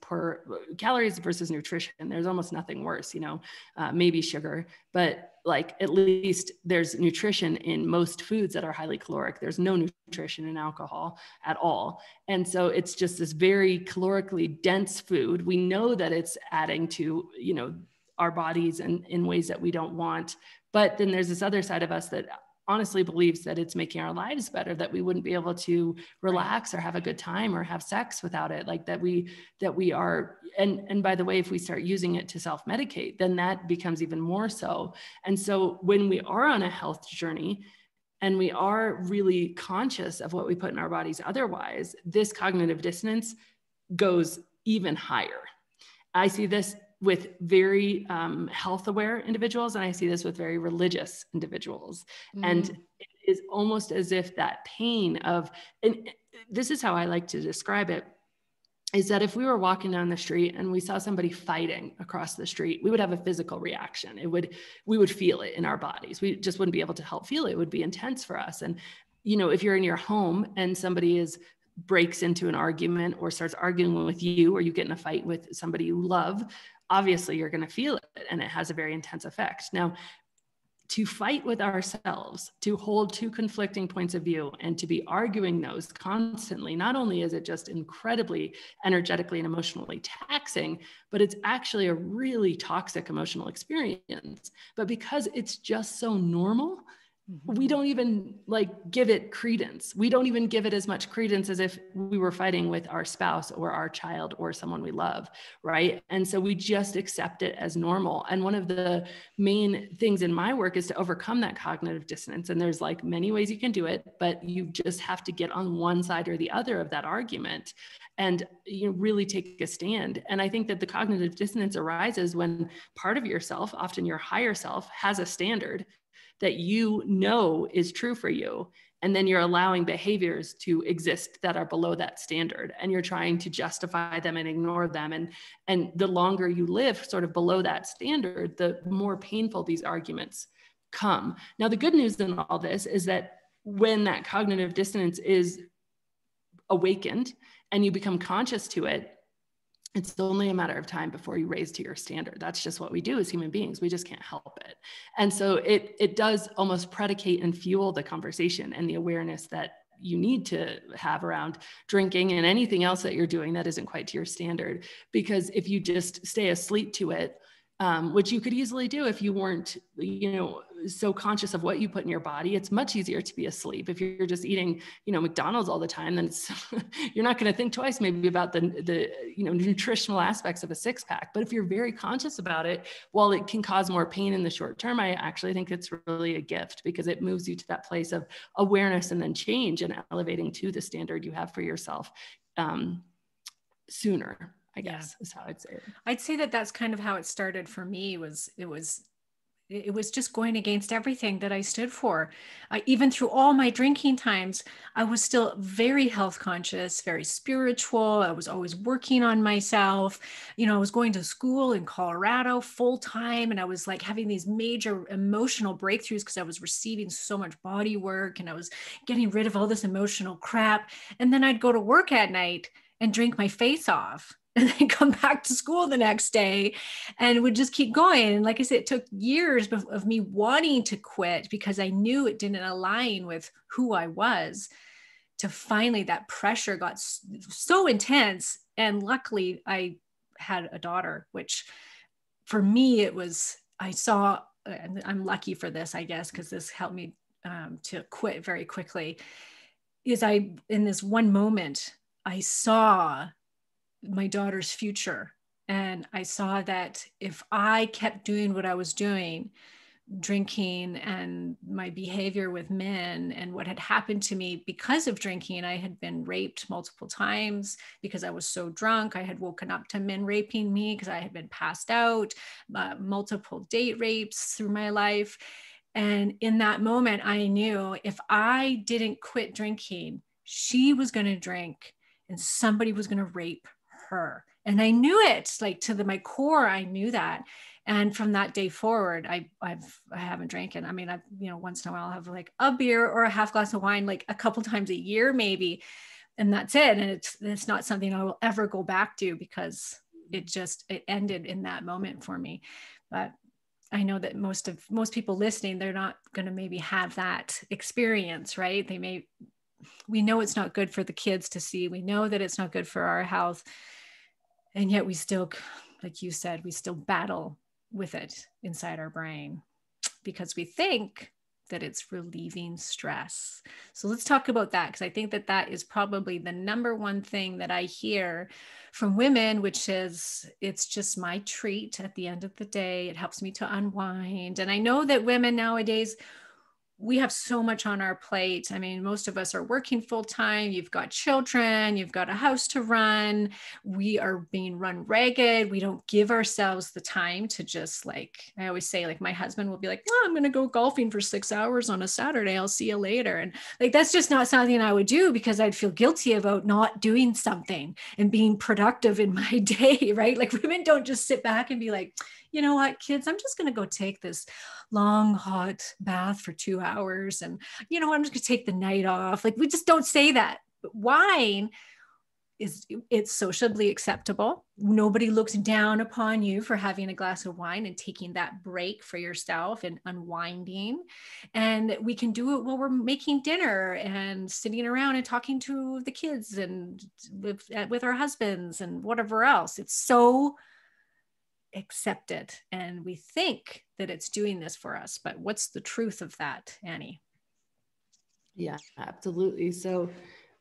versus nutrition, there's almost nothing worse, maybe sugar, but at least there's nutrition in most foods that are highly caloric. There's no nutrition in alcohol at all. And so it's just this very calorically dense food. We know that it's adding to, our bodies in ways that we don't want. But then there's this other side of us that honestly believes that it's making our lives better, that we wouldn't be able to relax or have a good time or have sex without it. That we are, and by the way, if we start using it to self-medicate, then that becomes even more so. And so when we are on a health journey and we are really conscious of what we put in our bodies otherwise, this cognitive dissonance goes even higher. I see this with very health aware individuals, and I see this with very religious individuals. Mm-hmm. And it is almost as if that pain of, and this is how I like to describe it, is that if we were walking down the street and we saw somebody fighting across the street, we would have a physical reaction. We would feel it in our bodies. We just wouldn't be able to help feel it. It would be intense for us. And, if you're in your home and somebody breaks into an argument or starts arguing with you, or you get in a fight with somebody you love, obviously you're going to feel it, and it has a very intense effect. Now, to fight with ourselves, to hold two conflicting points of view and to be arguing those constantly, not only is it just incredibly energetically and emotionally taxing, but it's actually a really toxic emotional experience. But because it's just so normal, we don't even give it credence. We don't even give it as much credence as if we were fighting with our spouse or our child or someone we love, right? And so we just accept it as normal. And one of the main things in my work is to overcome that cognitive dissonance. And there's many ways you can do it, but you just have to get on one side or the other of that argument and really take a stand. And I think that the cognitive dissonance arises when part of yourself, often your higher self, has a standard that is true for you. And then you're allowing behaviors to exist that are below that standard. And you're trying to justify them and ignore them. And the longer you live sort of below that standard, the more painful these arguments come. Now, the good news in all this is that when that cognitive dissonance is awakened and you become conscious to it, it's only a matter of time before you raise to your standard. That's just what we do as human beings. We just can't help it. And so it does almost predicate and fuel the conversation and the awareness that you need to have around drinking and anything else that you're doing that isn't quite to your standard. Because if you just stay asleep to it, which you could easily do if you weren't, so conscious of what you put in your body. It's much easier to be asleep. If you're just eating, McDonald's all the time, then you're not going to think twice maybe about the nutritional aspects of a six pack. But if you're very conscious about it, while it can cause more pain in the short term, I actually think it's really a gift, because it moves you to that place of awareness and then change and elevating to the standard you have for yourself sooner, I guess, is how I'd say it. I'd say that that's kind of how it started for me. It was just going against everything that I stood for. Even through all my drinking times, I was still very health conscious, very spiritual. I was always working on myself. I was going to school in Colorado full time, and I was like having these major emotional breakthroughs because I was receiving so much body work, and I was getting rid of all this emotional crap. And then I'd go to work at night and drink my face off, and then come back to school the next day and would just keep going. And like I said, it took years of me wanting to quit because I knew it didn't align with who I was, to finally that pressure got so intense. And luckily I had a daughter, which for me, I saw, and I'm lucky for this, I guess, because this helped me to quit very quickly, in this one moment, I saw my daughter's future. And I saw that if I kept doing what I was doing, drinking and my behavior with men and what had happened to me because of drinking, I had been raped multiple times because I was so drunk. I had woken up to men raping me because I had been passed out, multiple date rapes through my life. And in that moment, I knew if I didn't quit drinking, she was going to drink and somebody was going to rape her. And I knew it, like to my core, I knew that. And from that day forward, I haven't drank it. I mean, once in a while I'll have like a beer or a half glass of wine, like a couple times a year, maybe. And that's it. And it's not something I will ever go back to, because it ended in that moment for me. But I know that most people listening, they're not going to maybe have that experience, right? We know it's not good for the kids to see. We know that it's not good for our health. And yet we still, like you said, we still battle with it inside our brain because we think that it's relieving stress. So let's talk about that, because I think that is probably the number one thing that I hear from women, which is, it's just my treat at the end of the day. It helps me to unwind. And I know that women nowadays, we have so much on our plate. I mean, most of us are working full time. You've got children, you've got a house to run. We are being run ragged. We don't give ourselves the time to just, like, I always say, like, my husband will be like, I'm going to go golfing for 6 hours on a Saturday. I'll see you later. And like, that's just not something I would do, because I'd feel guilty about not doing something and being productive in my day, right? Like, women don't just sit back and be like, you know what, kids, I'm just going to go take this long, hot bath for 2 hours. And, I'm just going to take the night off. Like, we just don't say that. But wine it's socially acceptable. Nobody looks down upon you for having a glass of wine and taking that break for yourself and unwinding. And we can do it while we're making dinner and sitting around and talking to the kids and with our husbands and whatever else. It's so accepted, and we think that it's doing this for us, but what's the truth of that, Annie? Yeah, absolutely. So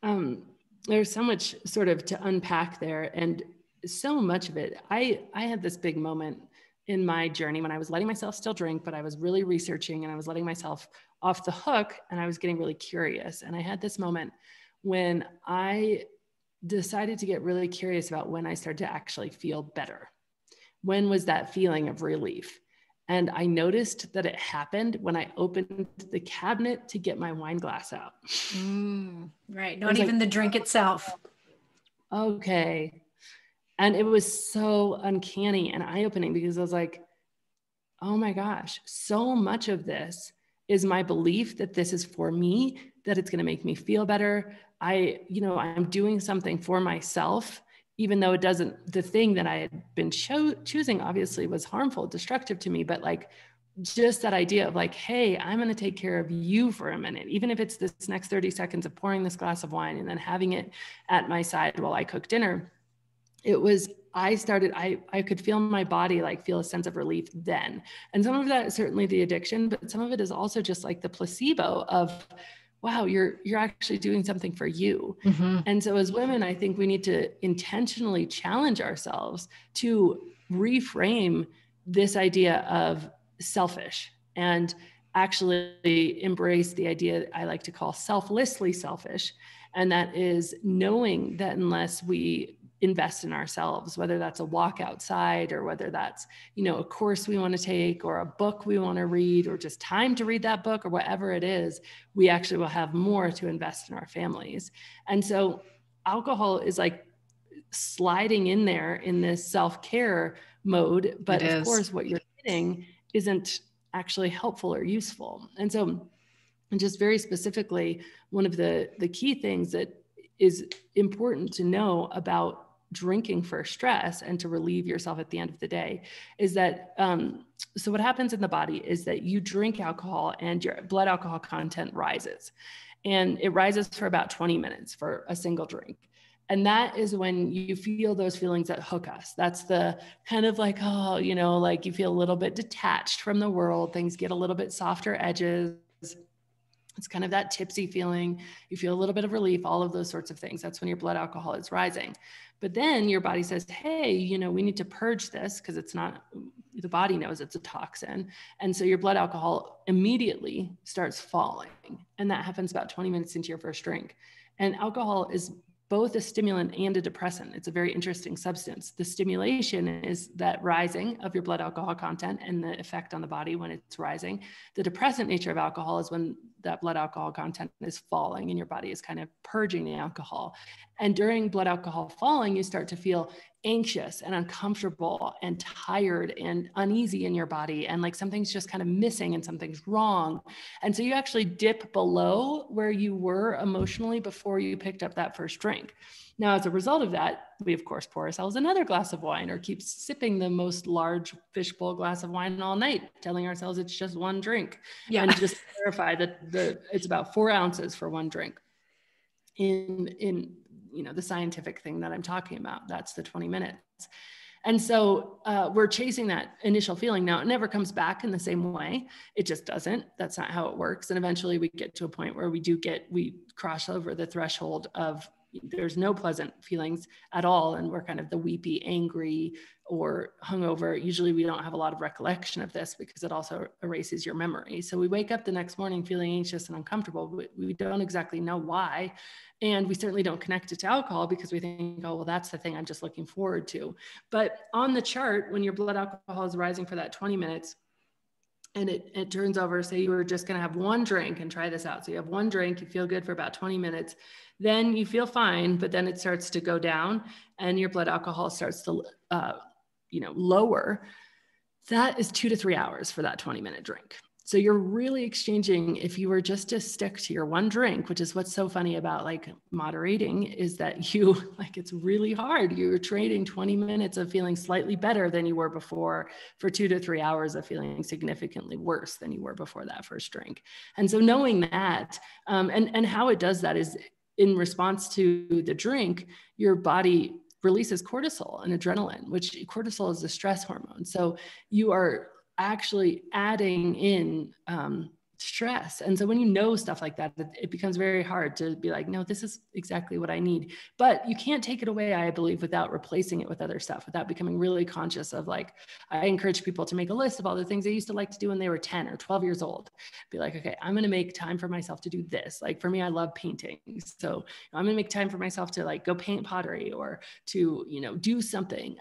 there's so much sort of to unpack there, and so much of it. I had this big moment in my journey when I was letting myself still drink, but I was really researching and I was letting myself off the hook, and I was getting really curious. And I had this moment when I decided to get really curious about when I started to actually feel better. When was that feeling of relief? And I noticed that it happened when I opened the cabinet to get my wine glass out. Right. Not even the drink itself. Okay. And it was so uncanny and eye-opening, because I was like, oh my gosh, so much of this is my belief that this is for me, that it's going to make me feel better. I'm doing something for myself, even though it doesn't, the thing that I had been choosing obviously was harmful, destructive to me, but like just that idea of like, hey, I'm going to take care of you for a minute, even if it's this next 30 seconds of pouring this glass of wine and then having it at my side while I cook dinner. I could feel my body like feel a sense of relief then. And some of that is certainly the addiction, but some of it is also just like the placebo of, wow, you're actually doing something for you. Mm-hmm. And so as women, I think we need to intentionally challenge ourselves to reframe this idea of selfish and actually embrace the idea I like to call selflessly selfish. And that is knowing that unless we invest in ourselves, whether that's a walk outside or whether that's, a course we want to take or a book we want to read or just time to read that book or whatever it is, we actually will have more to invest in our families. And so alcohol is like sliding in there in this self-care mode, but of course what you're getting isn't actually helpful or useful. And so, and just very specifically, one of the key things that is important to know about drinking for stress and to relieve yourself at the end of the day is that, so what happens in the body is that you drink alcohol and your blood alcohol content rises. And it rises for about 20 minutes for a single drink. And that is when you feel those feelings that hook us. That's the kind of like, oh, like you feel a little bit detached from the world. Things get a little bit softer edges. It's kind of that tipsy feeling. You feel a little bit of relief, all of those sorts of things. That's when your blood alcohol is rising. But then your body says, hey, we need to purge this because it's not, the body knows it's a toxin. And so your blood alcohol immediately starts falling. And that happens about 20 minutes into your first drink. And alcohol is both a stimulant and a depressant. It's a very interesting substance. The stimulation is that rising of your blood alcohol content and the effect on the body when it's rising. The depressant nature of alcohol is when that blood alcohol content is falling and your body is kind of purging the alcohol. And during blood alcohol falling, you start to feel anxious and uncomfortable and tired and uneasy in your body. And like something's just kind of missing and something's wrong. And so you actually dip below where you were emotionally before you picked up that first drink. Now, as a result of that, we of course pour ourselves another glass of wine or keep sipping the most large fishbowl glass of wine all night, telling ourselves it's just one drink. Yeah. And just clarify that it's about 4 ounces for one drink. In the scientific thing that I'm talking about, that's the 20 minutes. And so we're chasing that initial feeling. Now, it never comes back in the same way. It just doesn't. That's not how it works. And eventually we get to a point where we cross over the threshold of there's no pleasant feelings at all. And we're kind of the weepy, angry, or hungover. Usually we don't have a lot of recollection of this because it also erases your memory. So we wake up the next morning feeling anxious and uncomfortable, but we don't exactly know why. And we certainly don't connect it to alcohol because we think, oh, well, that's the thing I'm just looking forward to. But on the chart, when your blood alcohol is rising for that 20 minutes, and it turns over, say you were just going to have one drink and try this out. So you have one drink, you feel good for about 20 minutes, then you feel fine, but then it starts to go down and your blood alcohol starts to, lower. That is 2 to 3 hours for that 20-minute drink. So you're really exchanging, if you were just to stick to your one drink, which is what's so funny about like moderating is that it's really hard. You're trading 20 minutes of feeling slightly better than you were before for 2 to 3 hours of feeling significantly worse than you were before that first drink. And so knowing that, and how it does that is in response to the drink, your body releases cortisol and adrenaline, which cortisol is the stress hormone. So you are actually adding in stress. And so when you know stuff like that, it becomes very hard to be like, no, this is exactly what I need. But you can't take it away, I believe, without replacing it with other stuff, without becoming really conscious of like, I encourage people to make a list of all the things they used to like to do when they were 10 or 12 years old. Be like, okay, I'm going to make time for myself to do this. Like for me, I love painting. So I'm going to make time for myself to like go paint pottery or to, do something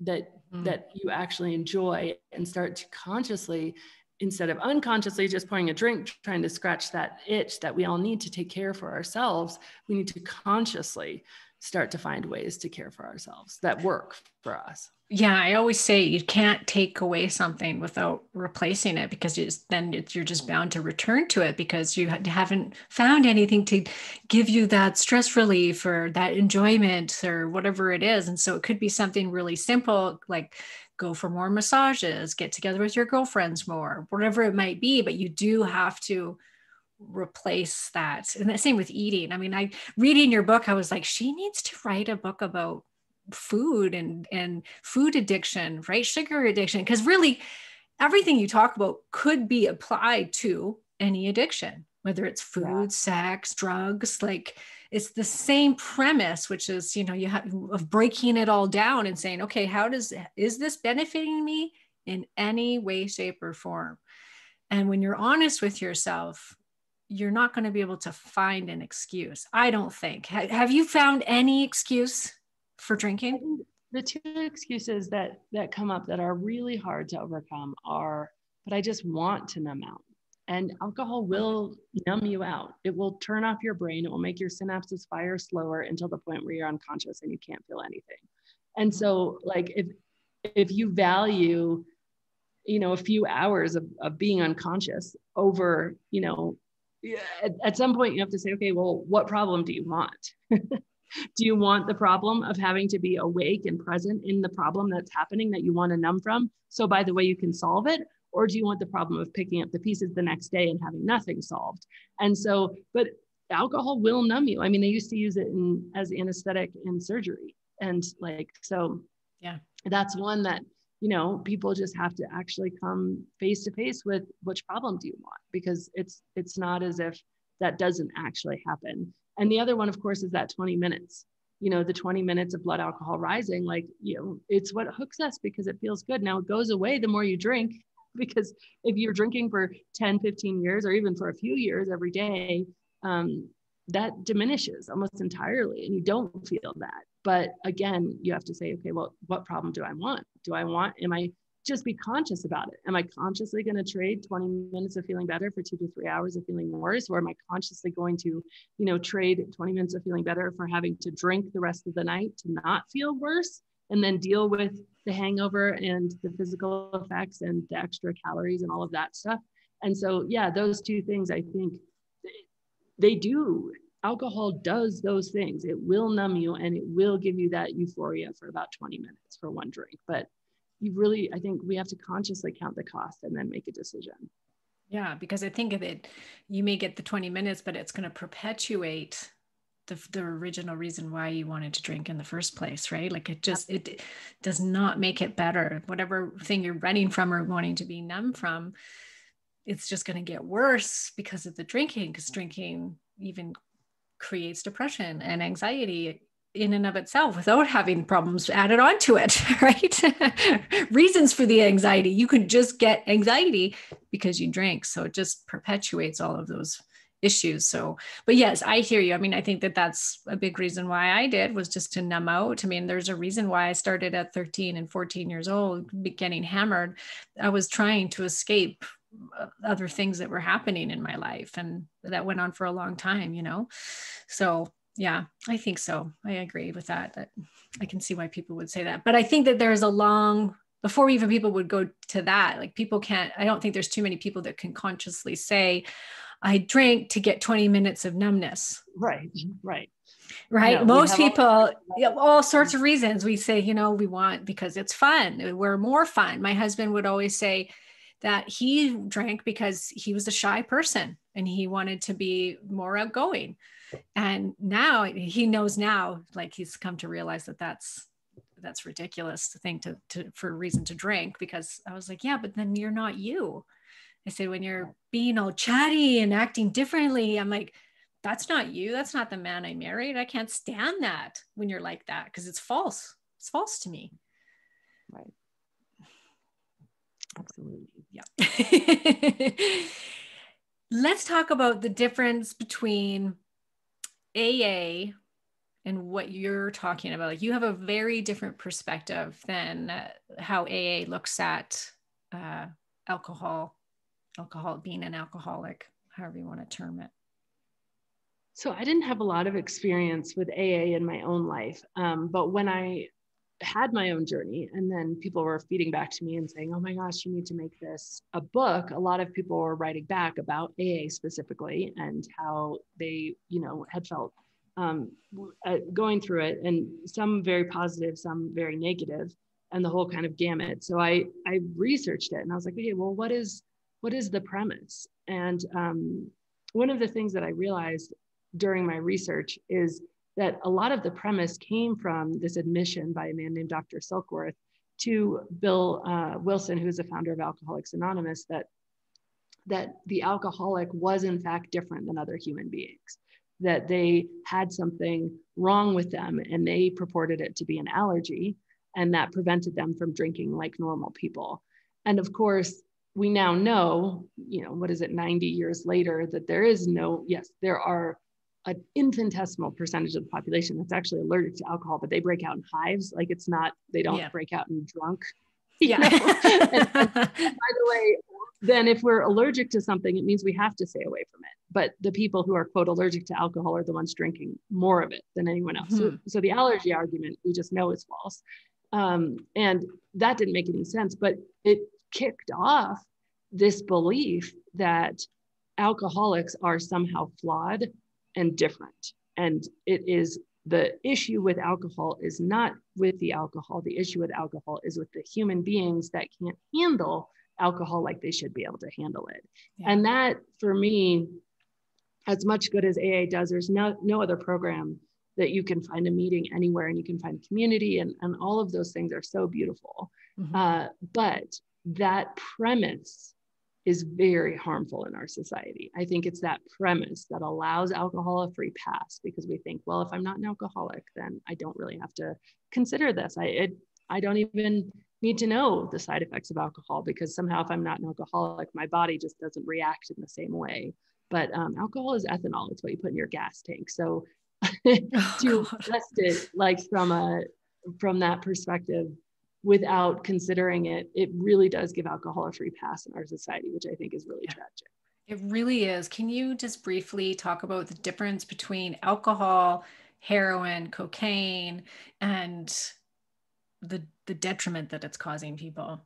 that you actually enjoy and start to consciously, instead of unconsciously just pouring a drink, trying to scratch that itch that we all need to take care for ourselves, we need to consciously start to find ways to care for ourselves that work for us. Yeah, I always say you can't take away something without replacing it because you're just bound to return to it because you haven't found anything to give you that stress relief or that enjoyment or whatever it is. And so it could be something really simple, like go for more massages, get together with your girlfriends more, whatever it might be, but you do have to replace that. And the same with eating. I mean, reading your book, I was like, she needs to write a book about food and food addiction, right? Sugar addiction, because really everything you talk about could be applied to any addiction, whether it's food, sex, drugs. Like it's the same premise, which is, you have of breaking it all down and saying, okay, is this benefiting me in any way, shape, or form? And when you're honest with yourself, you're not going to be able to find an excuse. I don't think. Have you found any excuse for drinking? The two excuses that come up that are really hard to overcome are, but I just want to numb out. And alcohol will numb you out. It will turn off your brain. It will make your synapses fire slower until the point where you're unconscious and you can't feel anything. And so like if you value, a few hours of being unconscious over, at some point you have to say, okay, well, what problem do you want? Do you want the problem of having to be awake and present in the problem that's happening that you want to numb from? So by the way, you can solve it. Or do you want the problem of picking up the pieces the next day and having nothing solved? And so, but alcohol will numb you. I mean, they used to use it as anesthetic in surgery. And like, so yeah, that's one that, people just have to actually come face to face with which problem do you want? Because it's not as if that doesn't actually happen. And the other one, of course, is that 20 minutes, the 20 minutes of blood alcohol rising, like, it's what hooks us because it feels good. Now it goes away the more you drink, because if you're drinking for 10, 15 years, or even for a few years every day, that diminishes almost entirely and you don't feel that. But again, you have to say, okay, well, what problem do I want? Am I just be conscious about it? Am I consciously going to trade 20 minutes of feeling better for 2 to 3 hours of feeling worse? Or am I consciously going to, trade 20 minutes of feeling better for having to drink the rest of the night to not feel worse and then deal with the hangover and the physical effects and the extra calories and all of that stuff? And so, yeah, those two things, I think they do. Alcohol does those things. It will numb you and it will give you that euphoria for about 20 minutes for one drink. But I think we have to consciously count the cost and then make a decision. Yeah, because I think of it, you may get the 20 minutes, but it's going to perpetuate the original reason why you wanted to drink in the first place, right? Like it does not make it better. Whatever thing you're running from or wanting to be numb from, it's just going to get worse because of the drinking, because drinking even creates depression and anxiety in and of itself without having problems added onto it, right? Reasons for the anxiety. You could just get anxiety because you drink. So it just perpetuates all of those issues. So, but yes, I hear you. I mean, I think that's a big reason why I did, was just to numb out. I mean, there's a reason why I started at 13 and 14 years old, getting hammered. I was trying to escape other things that were happening in my life. And that went on for a long time, So yeah, I think so. I agree with that I can see why people would say that. But I think that there's before even people would go to that, like I don't think there's too many people that can consciously say, I drank to get 20 minutes of numbness. Right. No, most people, all sorts of reasons. We say, we want, because it's fun. We're more fun. My husband would always say that he drank because he was a shy person and he wanted to be more outgoing. And now he knows like he's come to realize that that's ridiculous to think for a reason to drink, because I was like, yeah, but then you're not you. I said, when you're being all chatty and acting differently, I'm like, that's not you. That's not the man I married. I can't stand that when you're like that, because it's false. It's false to me. Right. Absolutely. Yeah. Let's talk about the difference between AA and what you're talking about. Like, you have a very different perspective than how AA looks at alcohol, being an alcoholic, however you want to term it. So I didn't have a lot of experience with AA in my own life. But when I had my own journey and then people were feeding back to me and saying, oh my gosh, you need to make this a book. A lot of people were writing back about AA specifically and how they, had felt going through it, and some very positive, some very negative, and the whole kind of gamut. So I researched it and I was like, okay, well, what is the premise? And one of the things that I realized during my research is that a lot of the premise came from this admission by a man named Dr. Silkworth to Bill Wilson, who's the founder of Alcoholics Anonymous, that the alcoholic was in fact different than other human beings, that they had something wrong with them and they purported it to be an allergy, and that prevented them from drinking like normal people. And of course, we now know, 90 years later, that there are an infinitesimal percentage of the population that's actually allergic to alcohol, but they break out in hives. Like they don't break out in drunk. And by the way, then if we're allergic to something, it means we have to stay away from it. But the people who are, quote, allergic to alcohol are the ones drinking more of it than anyone else. Mm-hmm. So the allergy argument, we just know is false. And that didn't make any sense, but it kicked off this belief that alcoholics are somehow flawed and different. And the issue with alcohol is not with the alcohol. The issue with alcohol is with the human beings that can't handle alcohol like they should be able to handle it. Yeah. And that, for me, as much good as AA does, there's no other program that you can find a meeting anywhere and you can find community, and all of those things are so beautiful. Mm-hmm. But that premise is very harmful in our society. I think it's that premise that allows alcohol a free pass, because we think, well, if I'm not an alcoholic, then I don't really have to consider this. I don't even need to know the side effects of alcohol, because somehow if I'm not an alcoholic, my body just doesn't react in the same way. But alcohol is ethanol. It's what you put in your gas tank. So to test it like from that perspective, without considering it, it really does give alcohol a free pass in our society, which I think is really tragic. It really is. Can you just briefly talk about the difference between alcohol, heroin, cocaine, and the detriment that it's causing people?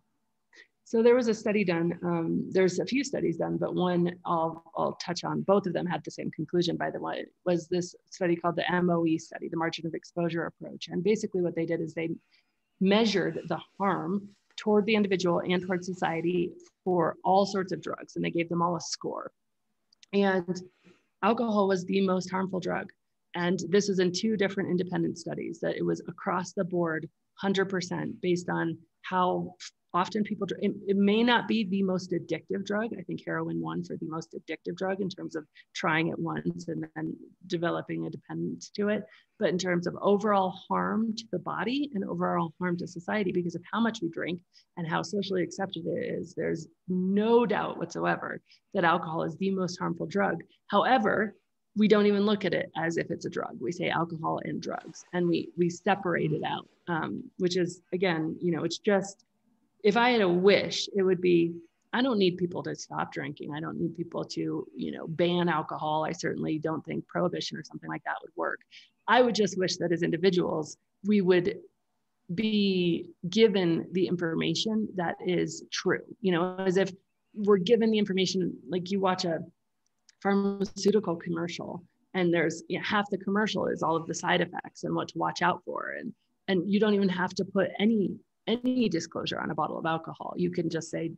So there was a study done. There's a few studies done, but one I'll touch on. Both of them had the same conclusion, by the way. Was this study called the MOE study, the margin of exposure approach. And basically what they did is they measured the harm toward the individual and toward society for all sorts of drugs, and they gave them all a score. And alcohol was the most harmful drug. And this was in 2 different independent studies, that it was across the board, 100% based on how often people drink. It may not be the most addictive drug. I think heroin won for the most addictive drug in terms of trying it once and then developing a dependence to it. But in terms of overall harm to the body and overall harm to society, because of how much we drink and how socially accepted it is, there's no doubt whatsoever that alcohol is the most harmful drug. However, we don't even look at it as if it's a drug. We say alcohol and drugs, and we separate it out, which is, again, it's just, if I had a wish, it would be, I don't need people to stop drinking. I don't need people to, ban alcohol. I certainly don't think prohibition or something like that would work. I would just wish that as individuals, we would be given the information that is true, as if we're given the information. Like, you watch a pharmaceutical commercial and there's half the commercial is all of the side effects and what to watch out for. And you don't even have to put any disclosure on a bottle of alcohol. You can just say,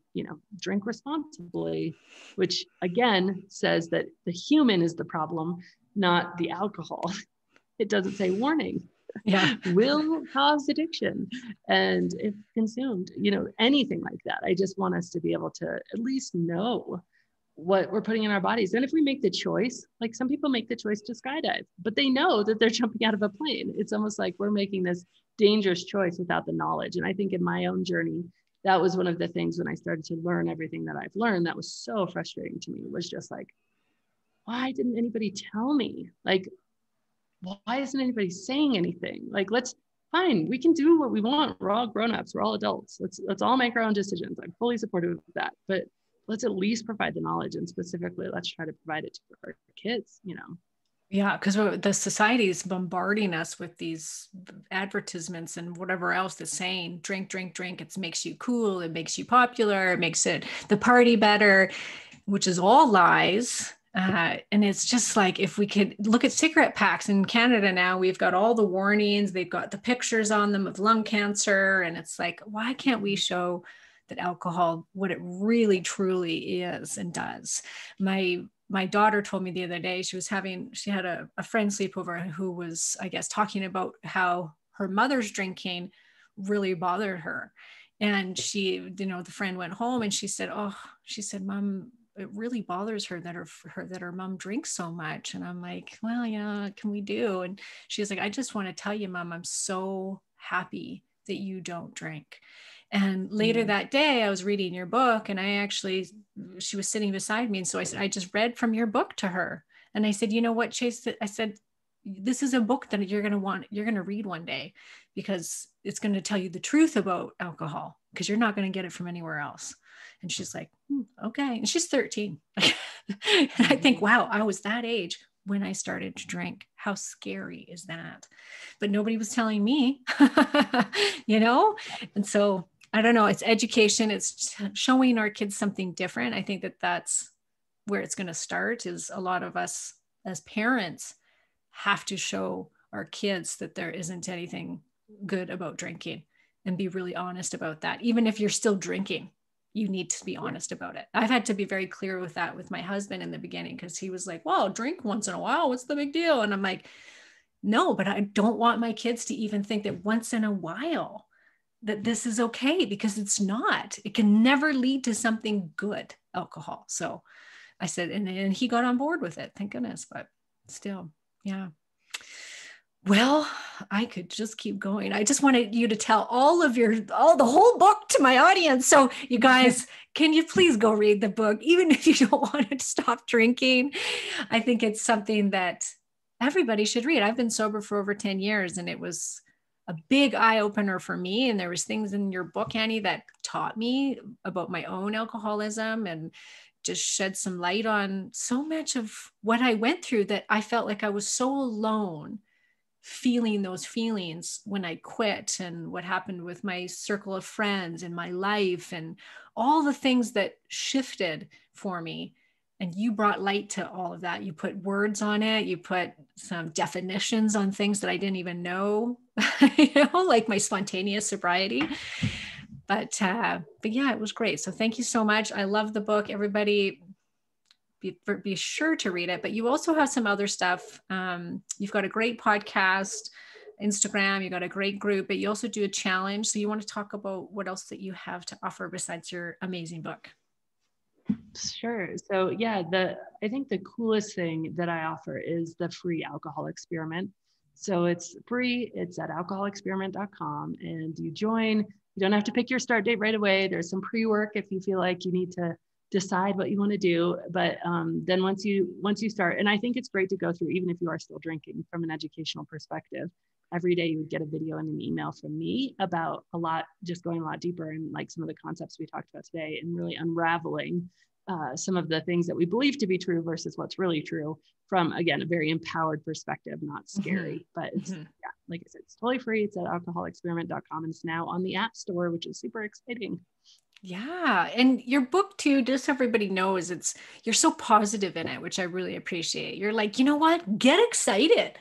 drink responsibly, which again says that the human is the problem, not the alcohol. It doesn't say warning. Will cause addiction. And if consumed, anything like that. I just want us to be able to at least know what we're putting in our bodies. And if we make the choice, like some people make the choice to skydive, but they know that they're jumping out of a plane. It's almost like we're making this dangerous choice without the knowledge. And I think in my own journey, that was one of the things when I started to learn everything that I've learned that was so frustrating to me. It was just like, why didn't anybody tell me? Like, why isn't anybody saying anything? Like, fine, we can do what we want. We're all grown-ups, we're all adults. Let's all make our own decisions. I'm fully supportive of that. But let's at least provide the knowledge, and specifically, let's try to provide it to our kids, Yeah, because the society is bombarding us with these advertisements and whatever else that's saying, drink, drink, drink. It makes you cool. It makes you popular. It makes the party better, which is all lies. And it's just like, if we could look at cigarette packs in Canada now, we've got all the warnings. They've got the pictures on them of lung cancer. And it's like, why can't we show that alcohol, what it really truly is and does? My my daughter told me the other day, she had a friend sleepover who was, I guess, talking about how her mother's drinking really bothered her. And she, the friend went home and she said, Mom, it really bothers her that her mom drinks so much. And I'm like, well, yeah, what can we do? And she's like, I just want to tell you, Mom, I'm so happy that you don't drink. And later that day, I was reading your book, and she was sitting beside me. And so I said, I just read from your book to her. And I said, you know what, Chase, I said, this is a book that you're going to read one day, because it's going to tell you the truth about alcohol, because you're not going to get it from anywhere else. And she's like, okay. And she's 13. And I think, wow, I was that age when I started to drink. How scary is that? But nobody was telling me, And so I don't know, it's education. It's showing our kids something different. I think that that's where it's going to start, is a lot of us as parents have to show our kids that there isn't anything good about drinking, and be really honest about that. Even if you're still drinking, you need to be honest about it. I've had to be very clear with that with my husband in the beginning, because he was like, well, drink once in a while, what's the big deal? And I'm like, no, but I don't want my kids to even think that once in a while that this is okay, because it's not. It can never lead to something good, alcohol. So I said, and he got on board with it, thank goodness. But still, yeah. Well, I could just keep going. I just wanted you to tell the whole book to my audience. So you guys, can you please go read the book, even if you don't want to stop drinking? I think it's something that everybody should read. I've been sober for over 10 years, and it was a big eye opener for me. And there was things in your book, Annie, that taught me about my own alcoholism, and just shed some light on so much of what I went through, that I felt like I was so alone feeling those feelings when I quit, and what happened with my circle of friends and my life, and all the things that shifted for me. And you brought light to all of that. You put words on it. You put some definitions on things that I didn't even know, like my spontaneous sobriety. But yeah, it was great. So thank you so much. I love the book. Everybody, be sure to read it. But you also have some other stuff. You've got a great podcast, Instagram, you've got a great group, but you also do a challenge. So you want to talk about what else that you have to offer besides your amazing book? Sure. So yeah, I think the coolest thing that I offer is the free alcohol experiment. So it's free. It's at alcoholexperiment.com, and you join. You don't have to pick your start date right away. There's some pre-work if you feel like you need to decide what you want to do. But then once you start, and I think it's great to go through, even if you are still drinking, from an educational perspective. Every day you would get a video and an email from me about just going a lot deeper in like some of the concepts we talked about today, and really unraveling some of the things that we believe to be true versus what's really true from, again, a very empowered perspective, not scary. But it's, yeah, like I said, it's totally free. It's at alcoholexperiment.com, and it's now on the App Store, which is super exciting. Yeah. And your book too, just so everybody knows, you're so positive in it, which I really appreciate. You're like, you know what? Get excited.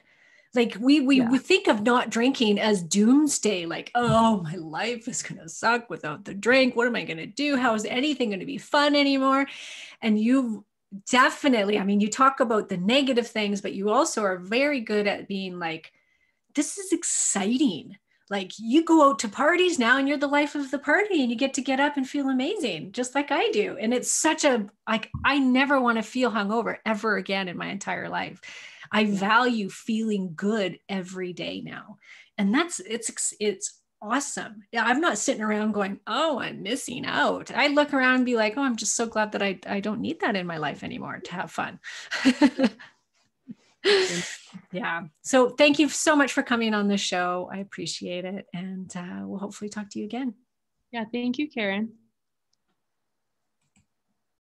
Like we think of not drinking as doomsday, like, oh, my life is going to suck without the drink. What am I going to do? How is anything going to be fun anymore? And you definitely, I mean, you talk about the negative things, but you also are very good at being like, this is exciting. Like, you go out to parties now and you're the life of the party, and you get to get up and feel amazing, just like I do. And it's such I never want to feel hungover ever again in my entire life. I value feeling good every day now. And it's awesome. Yeah, I'm not sitting around going, oh, I'm missing out. I look around and be like, oh, I'm just so glad that I don't need that in my life anymore to have fun. Yeah. So thank you so much for coming on the show. I appreciate it. And we'll hopefully talk to you again. Yeah. Thank you, Karen.